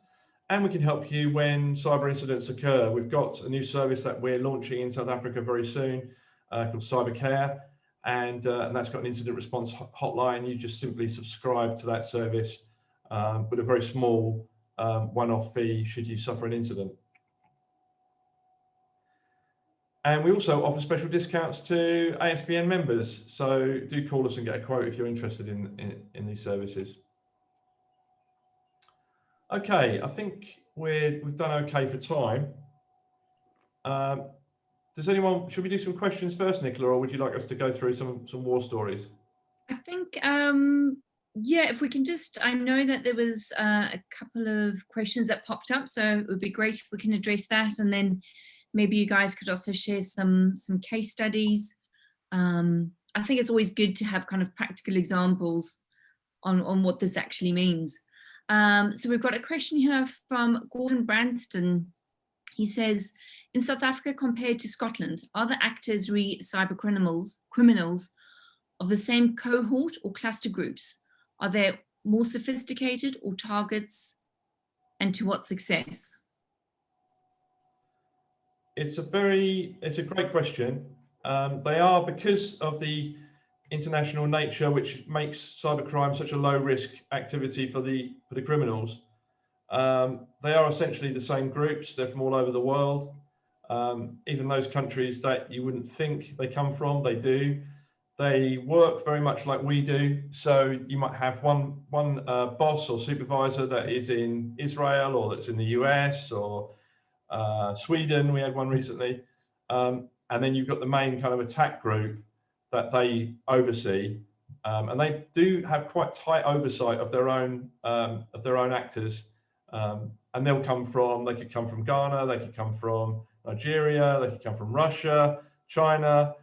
and we can help you when cyber incidents occur. We've got a new service that we're launching in South Africa very soon called Cybercare, and that's got an incident response hotline. You just simply subscribe to that service with a very small one-off fee should you suffer an incident. And we also offer special discounts to ASBN members. So do call us and get a quote if you're interested in these services. Okay, I think we've done okay for time. Does anyone, should we do some questions first, Nicola, or would you like us to go through some war stories? I think, yeah, if we can just, I know that there was a couple of questions that popped up, so it would be great if we can address that, and then maybe you guys could also share some case studies. I think it's always good to have kind of practical examples on what this actually means. So we've got a question here from Gordon Branston. He says, in South Africa compared to Scotland, are the actors cyber criminals of the same cohort or cluster groups? Are they more sophisticated or targets, and to what success? It's a great question. They are, because of the international nature, which makes cybercrime such a low risk activity for the criminals. They are essentially the same groups. They're from all over the world. Even those countries that you wouldn't think they come from, they do. They work very much like we do. So you might have one boss or supervisor that is in Israel, or that's in the US, or Sweden. We had one recently. And then you've got the main kind of attack group that they oversee. And they do have quite tight oversight of their own actors. And they could come from Ghana, they could come from Nigeria, they could come from Russia, China.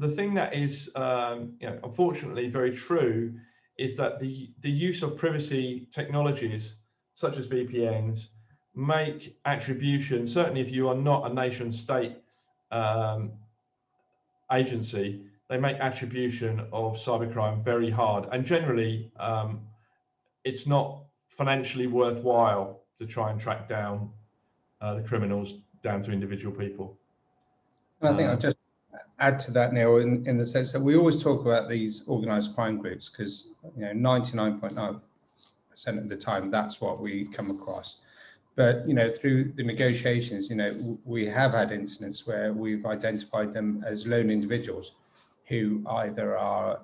The thing that is, unfortunately very true, is that the use of privacy technologies, such as VPNs, make attribution, certainly if you are not a nation state agency, they make attribution of cybercrime very hard. And generally, it's not financially worthwhile to try and track down the criminals down to individual people. I think I'll just add to that, Neil, in the sense that we always talk about these organised crime groups because 99.9% of the time that's what we come across. But through the negotiations, we have had incidents where we've identified them as lone individuals who either are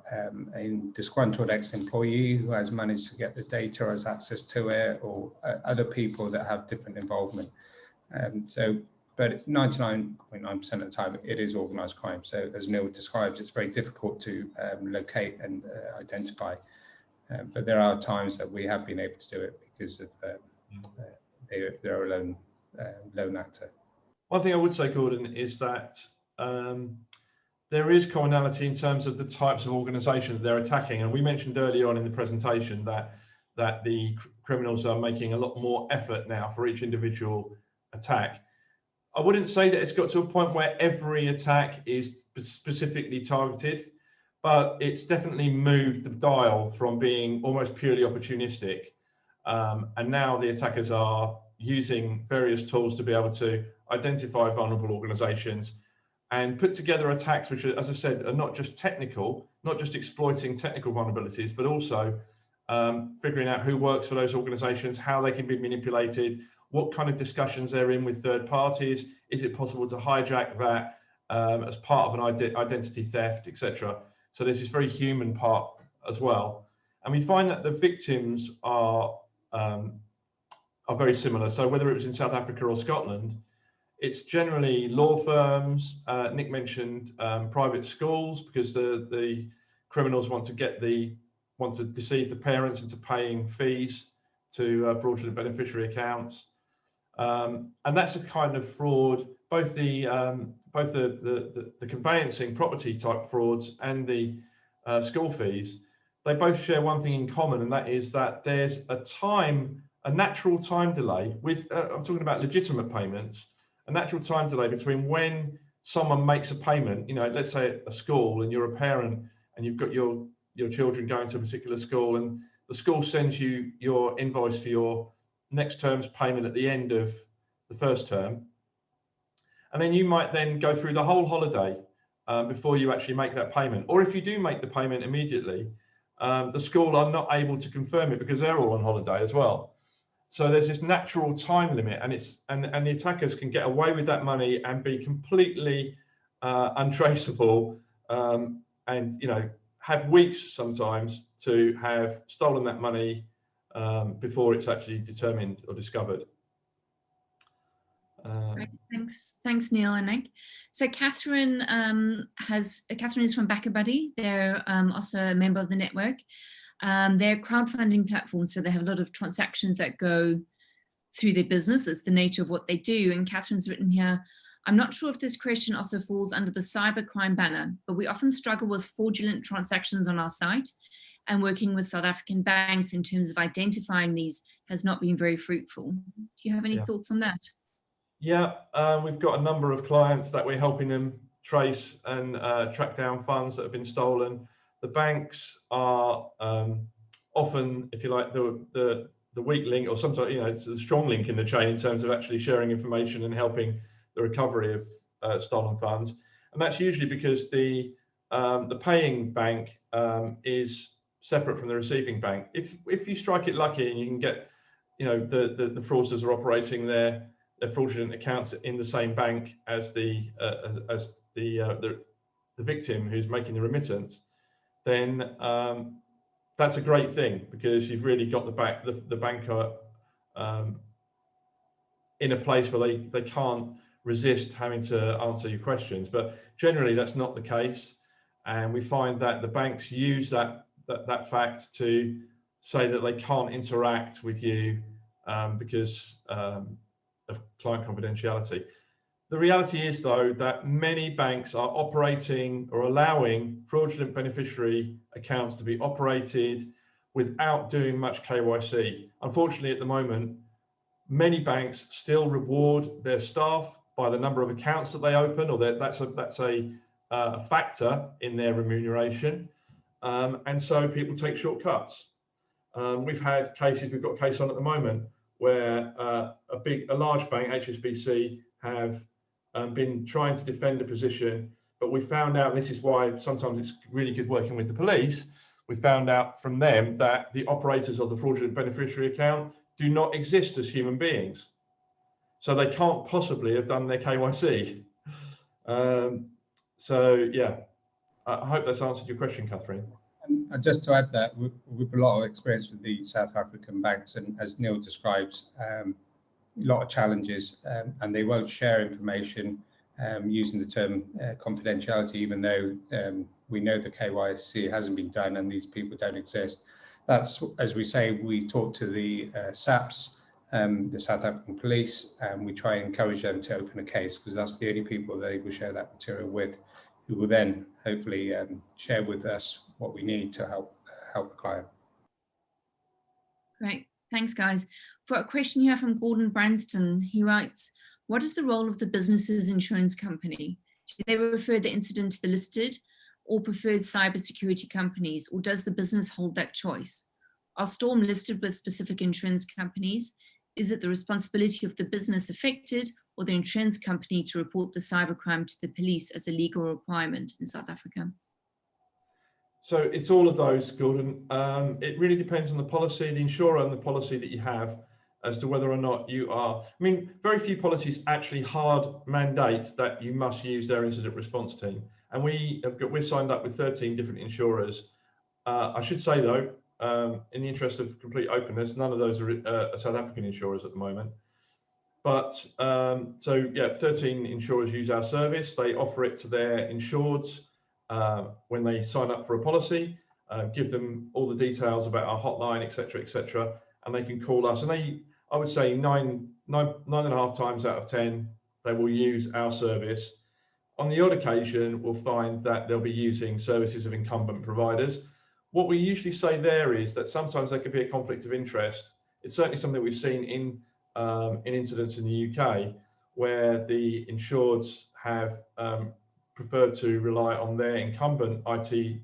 a disgruntled ex-employee who has managed to get the data, has access to it, or other people that have different involvement. But 99.9% of the time, it is organised crime. So as Neil describes, it's very difficult to locate and identify. But there are times that we have been able to do it because of they're a lone actor. One thing I would say, Gordon, is that there is commonality in terms of the types of organisations they're attacking. And we mentioned earlier on in the presentation that the criminals are making a lot more effort now for each individual attack. I wouldn't say that it's got to a point where every attack is specifically targeted, but it's definitely moved the dial from being almost purely opportunistic. And now the attackers are using various tools to be able to identify vulnerable organizations and put together attacks which, as I said, are not just technical, not just exploiting technical vulnerabilities, but also figuring out who works for those organizations, how they can be manipulated, what kind of discussions they're in with third parties. Is it possible to hijack that as part of an identity theft, etc.? So there's this very human part as well. And we find that the victims are very similar. So whether it was in South Africa or Scotland, it's generally law firms. Nick mentioned private schools, because the criminals want to deceive the parents into paying fees to fraudulent beneficiary accounts. And that's a kind of fraud. Both the conveyancing property type frauds and the school fees, they both share one thing in common, and that is that there's a natural time delay with, I'm talking about legitimate payments, a natural time delay between when someone makes a payment, let's say a school, and you're a parent and you've got your children going to a particular school, and the school sends you your invoice for your next term's payment at the end of the first term. And then you might then go through the whole holiday before you actually make that payment. Or if you do make the payment immediately, the school are not able to confirm it because they're all on holiday as well. So there's this natural time limit, and the attackers can get away with that money and be completely untraceable, and have weeks sometimes to have stolen that money before it's actually determined or discovered. Right, thanks Neil and Nick. So Catherine is from BackerBuddy. They're also a member of the network. They're a crowdfunding platform, so they have a lot of transactions that go through their business. That's the nature of what they do. And Catherine's written here, I'm not sure if this question also falls under the cybercrime banner, but we often struggle with fraudulent transactions on our site, and working with South African banks in terms of identifying these has not been very fruitful. Do you have any thoughts on that? Yeah, we've got a number of clients that we're helping them trace and track down funds that have been stolen. The banks are often, if you like, the weak link, or sometimes, you know, it's the strong link in the chain in terms of actually sharing information and helping the recovery of stolen funds. And that's usually because the paying bank is separate from the receiving bank. If you strike it lucky and you can get, you know, the fraudsters are operating their fraudulent accounts in the same bank as the victim who's making the remittance, then that's a great thing, because you've really got the banker in a place where they can't resist having to answer your questions. But generally that's not the case, and we find that the banks use that fact to say that they can't interact with you because of client confidentiality. The reality is, though, that many banks are operating or allowing fraudulent beneficiary accounts to be operated without doing much KYC. Unfortunately, at the moment, many banks still reward their staff by the number of accounts that they open, or that's a factor in their remuneration. And so people take shortcuts. We've got a case on at the moment where a large bank, HSBC, have been trying to defend a position, but we found out, this is why sometimes it's really good working with the police, we found out from them that the operators of the fraudulent beneficiary account do not exist as human beings. So they can't possibly have done their KYC. So yeah, I hope that's answered your question, Catherine. And just to add that, we've a lot of experience with the South African banks, and as Neil describes, a lot of challenges, and they won't share information using the term confidentiality, even though we know the KYC hasn't been done and these people don't exist. That's, as we say, we talk to the SAPs, the South African police, and we try and encourage them to open a case, because that's the only people they will share that material with, who will then hopefully share with us what we need to help the client. Great, thanks guys. Got a question here from Gordon Branston. He writes, what is the role of the business's insurance company? Do they refer the incident to the listed or preferred cybersecurity companies, or does the business hold that choice? Are Storm listed with specific insurance companies? Is it the responsibility of the business affected or the insurance company to report the cybercrime to the police as a legal requirement in South Africa? So it's all of those, Gordon. It really depends on the policy, the insurer, and the policy that you have as to whether or not you are. I mean, very few policies actually hard mandate that you must use their incident response team. And we're signed up with 13 different insurers. I should say though, in the interest of complete openness, none of those are South African insurers at the moment. But so yeah, 13 insurers use our service. They offer it to their insureds when they sign up for a policy, give them all the details about our hotline, etc., and they can call us. And I would say nine and a half times out of 10, they will use our service. On the odd occasion, we'll find that they'll be using services of incumbent providers. What we usually say there is that sometimes there could be a conflict of interest. It's certainly something we've seen in incidents in the UK, where the insureds have preferred to rely on their incumbent IT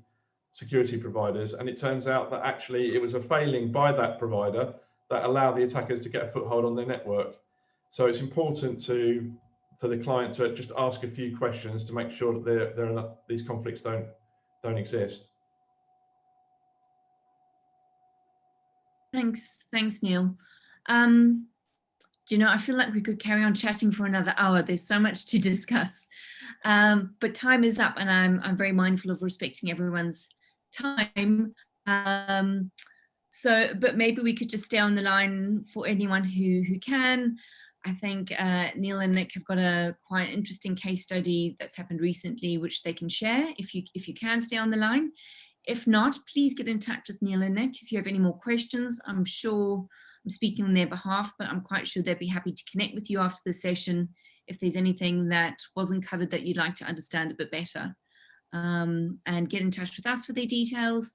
security providers, and it turns out that actually it was a failing by that provider that allowed the attackers to get a foothold on their network. So it's important for the client to just ask a few questions to make sure that these conflicts don't exist. Thanks, Neil. Do you know, I feel like we could carry on chatting for another hour. There's so much to discuss, but time is up, and I'm very mindful of respecting everyone's time. But maybe we could just stay on the line for anyone who can. I think Neil and Nick have got a quite interesting case study that's happened recently, which they can share if you can stay on the line. If not, please get in touch with Neil and Nick if you have any more questions. I'm sure I'm speaking on their behalf, but I'm quite sure they'd be happy to connect with you after the session if there's anything that wasn't covered that you'd like to understand a bit better. And get in touch with us for their details.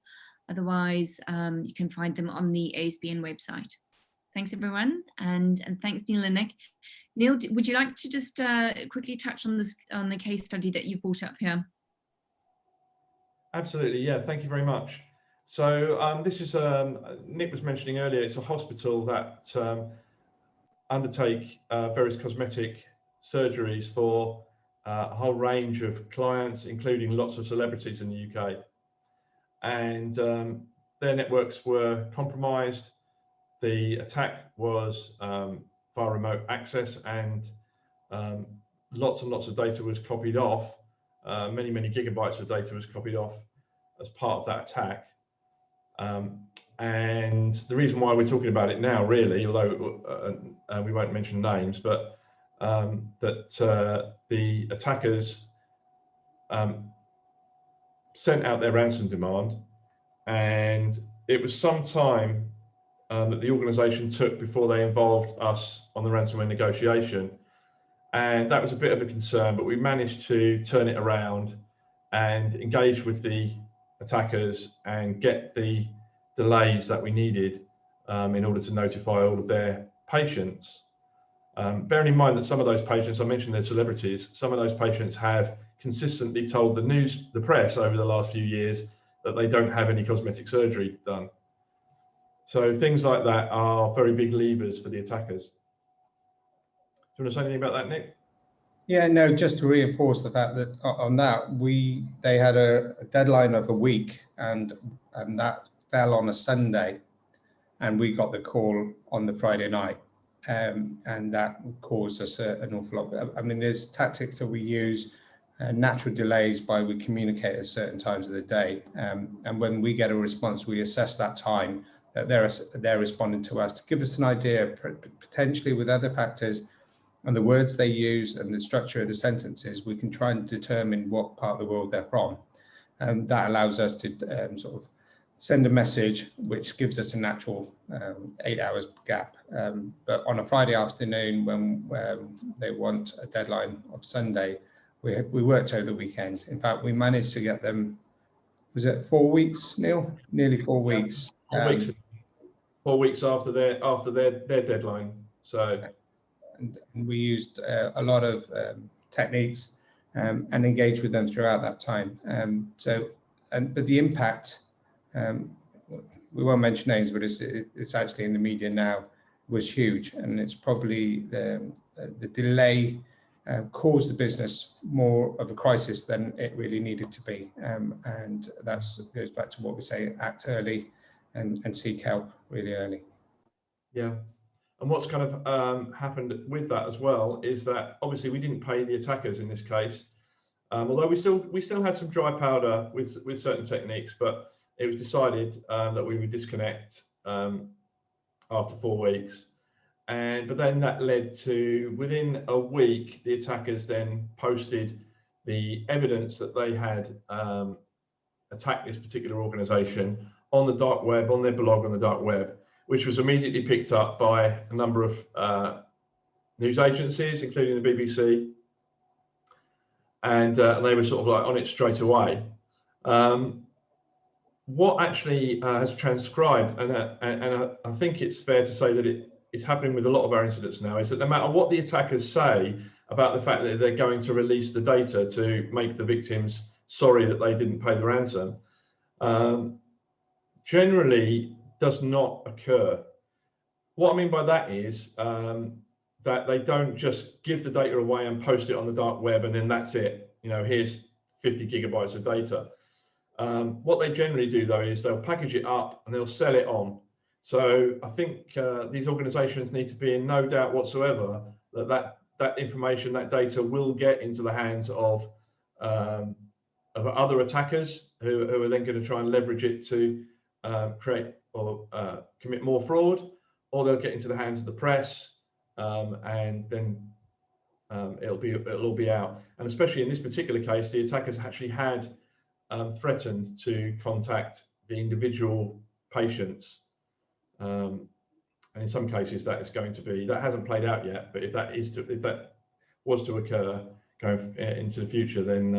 Otherwise, you can find them on the ASBN website. Thanks, everyone, and thanks, Neil and Nick. Neil, would you like to just quickly touch on this, on the case study that you brought up here? Absolutely, yeah, thank you very much. So this is, Nick was mentioning earlier, it's a hospital that undertake various cosmetic surgeries for a whole range of clients, including lots of celebrities in the UK. And their networks were compromised. The attack was via remote access, and lots and lots of data was copied off. Many gigabytes of data was copied off as part of that attack. And the reason why we're talking about it now, really, although we won't mention names, but that the attackers sent out their ransom demand, and it was some time that the organisation took before they involved us on the ransomware negotiation, and that was a bit of a concern, but we managed to turn it around and engage with the attackers and get the delays that we needed in order to notify all of their patients. Bearing in mind that some of those patients, I mentioned they're celebrities, some of those patients have consistently told the press over the last few years that they don't have any cosmetic surgery done. So things like that are very big levers for the attackers. Do you want to say anything about that, Nick? Yeah, no, just to reinforce the fact that on that, they had a deadline of a week, and that fell on a Sunday, and we got the call on the Friday night, and that caused us an awful lot. I mean, there's tactics that we use, natural delays by we communicate at certain times of the day, and when we get a response, we assess that time that they're responding to us to give us an idea, potentially with other factors and the words they use and the structure of the sentences, we can try and determine what part of the world they're from. And that allows us to sort of send a message, which gives us a natural 8 hours gap. But on a Friday afternoon, when they want a deadline of Sunday, we worked over the weekend. In fact, we managed to get them, was it 4 weeks, Neil? Nearly 4 weeks. 4 weeks after their deadline. So. And we used a lot of techniques and engaged with them throughout that time. But the impact, we won't mention names, but it's actually in the media now, was huge, and it's probably the delay caused the business more of a crisis than it really needed to be, and that goes back to what we say: act early and seek help really early. Yeah. And what's kind of happened with that as well is that obviously we didn't pay the attackers in this case, although we still had some dry powder with certain techniques, but it was decided that we would disconnect after 4 weeks. But then that led to, within a week, the attackers then posted the evidence that they had attacked this particular organization on the dark web, on their blog on the dark web, which was immediately picked up by a number of news agencies, including the BBC, and they were sort of like on it straight away. What actually has transcribed, and I think it's fair to say that it's happening with a lot of our incidents now, is that no matter what the attackers say about the fact that they're going to release the data to make the victims sorry that they didn't pay the ransom, generally does not occur. What I mean by that is that they don't just give the data away and post it on the dark web and then that's it. You know, here's 50 gigabytes of data. What they generally do though is they'll package it up and they'll sell it on. So I think these organizations need to be in no doubt whatsoever that information, that data will get into the hands of other attackers who are then going to try and leverage it to create or commit more fraud, or they'll get into the hands of the press, and then it'll all be out. And especially in this particular case, the attackers actually had threatened to contact the individual patients, And in some cases, that hasn't played out yet. But if that was to occur going into the future, then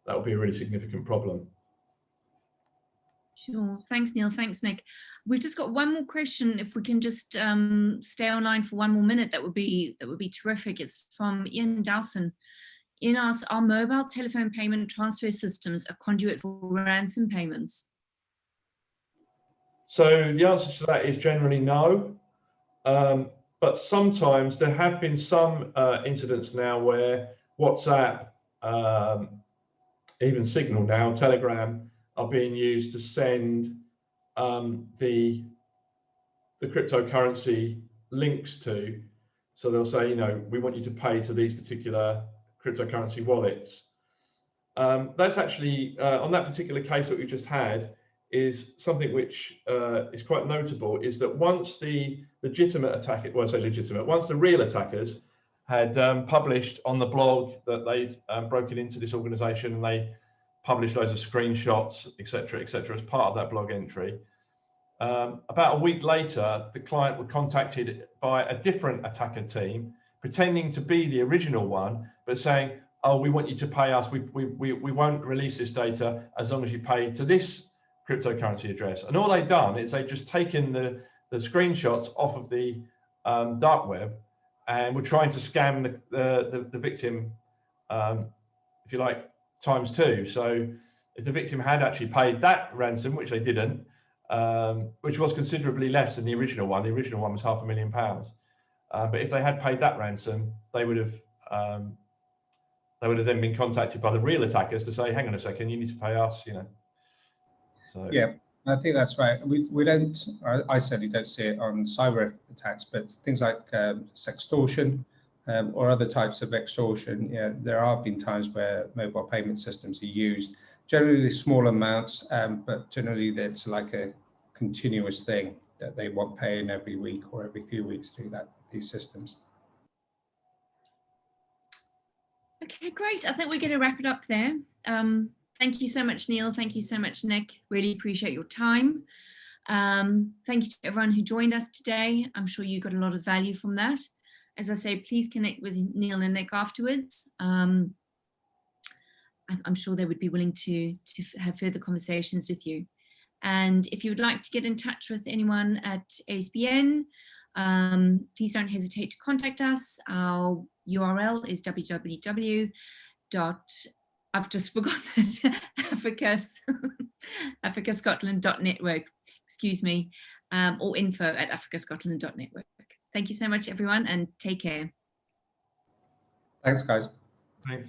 that will be a really significant problem. Sure. Thanks, Neil. Thanks, Nick. We've just got one more question. If we can just stay online for one more minute, that would be terrific. It's from Ian Dowson. Ian asks, are mobile telephone payment transfer systems a conduit for ransom payments? So the answer to that is generally no. But sometimes there have been some incidents now where WhatsApp, even Signal now, Telegram, are being used to send the cryptocurrency links to. So they'll say, we want you to pay to these particular cryptocurrency wallets. That's actually, on that particular case that we just had, is something which is quite notable, is that once the legitimate attacker, well, I say legitimate, once the real attackers had published on the blog that they'd broken into this organization, and they published loads of screenshots, etc., as part of that blog entry. About a week later, the client were contacted by a different attacker team, pretending to be the original one, but saying, oh, we want you to pay us. We won't release this data as long as you pay to this cryptocurrency address. And all they've done is they've just taken the screenshots off of the dark web, and were trying to scam the victim, if you like, ×2. So if the victim had actually paid that ransom, which they didn't, which was considerably less than the original one was £500,000. But if they had paid that ransom, they would have then been contacted by the real attackers to say, hang on a second, you need to pay us, So yeah, I think that's right. We don't, I certainly don't see it on cyber attacks, but things like sextortion or other types of extortion, there have been times where mobile payment systems are used, generally small amounts, but generally it's like a continuous thing that they want paying every week or every few weeks through these systems. Okay, great. I think we're going to wrap it up there. Thank you so much, Neil. Thank you so much, Nick. Really appreciate your time. Thank you to everyone who joined us today. I'm sure you got a lot of value from that. As I say, please connect with Neil and Nick afterwards. I'm sure they would be willing to have further conversations with you. And if you would like to get in touch with anyone at ASBN, please don't hesitate to contact us. Our URL is africascotland.network, excuse me, or info@africascotland.network. Thank you so much, everyone, and take care. Thanks, guys. thanks.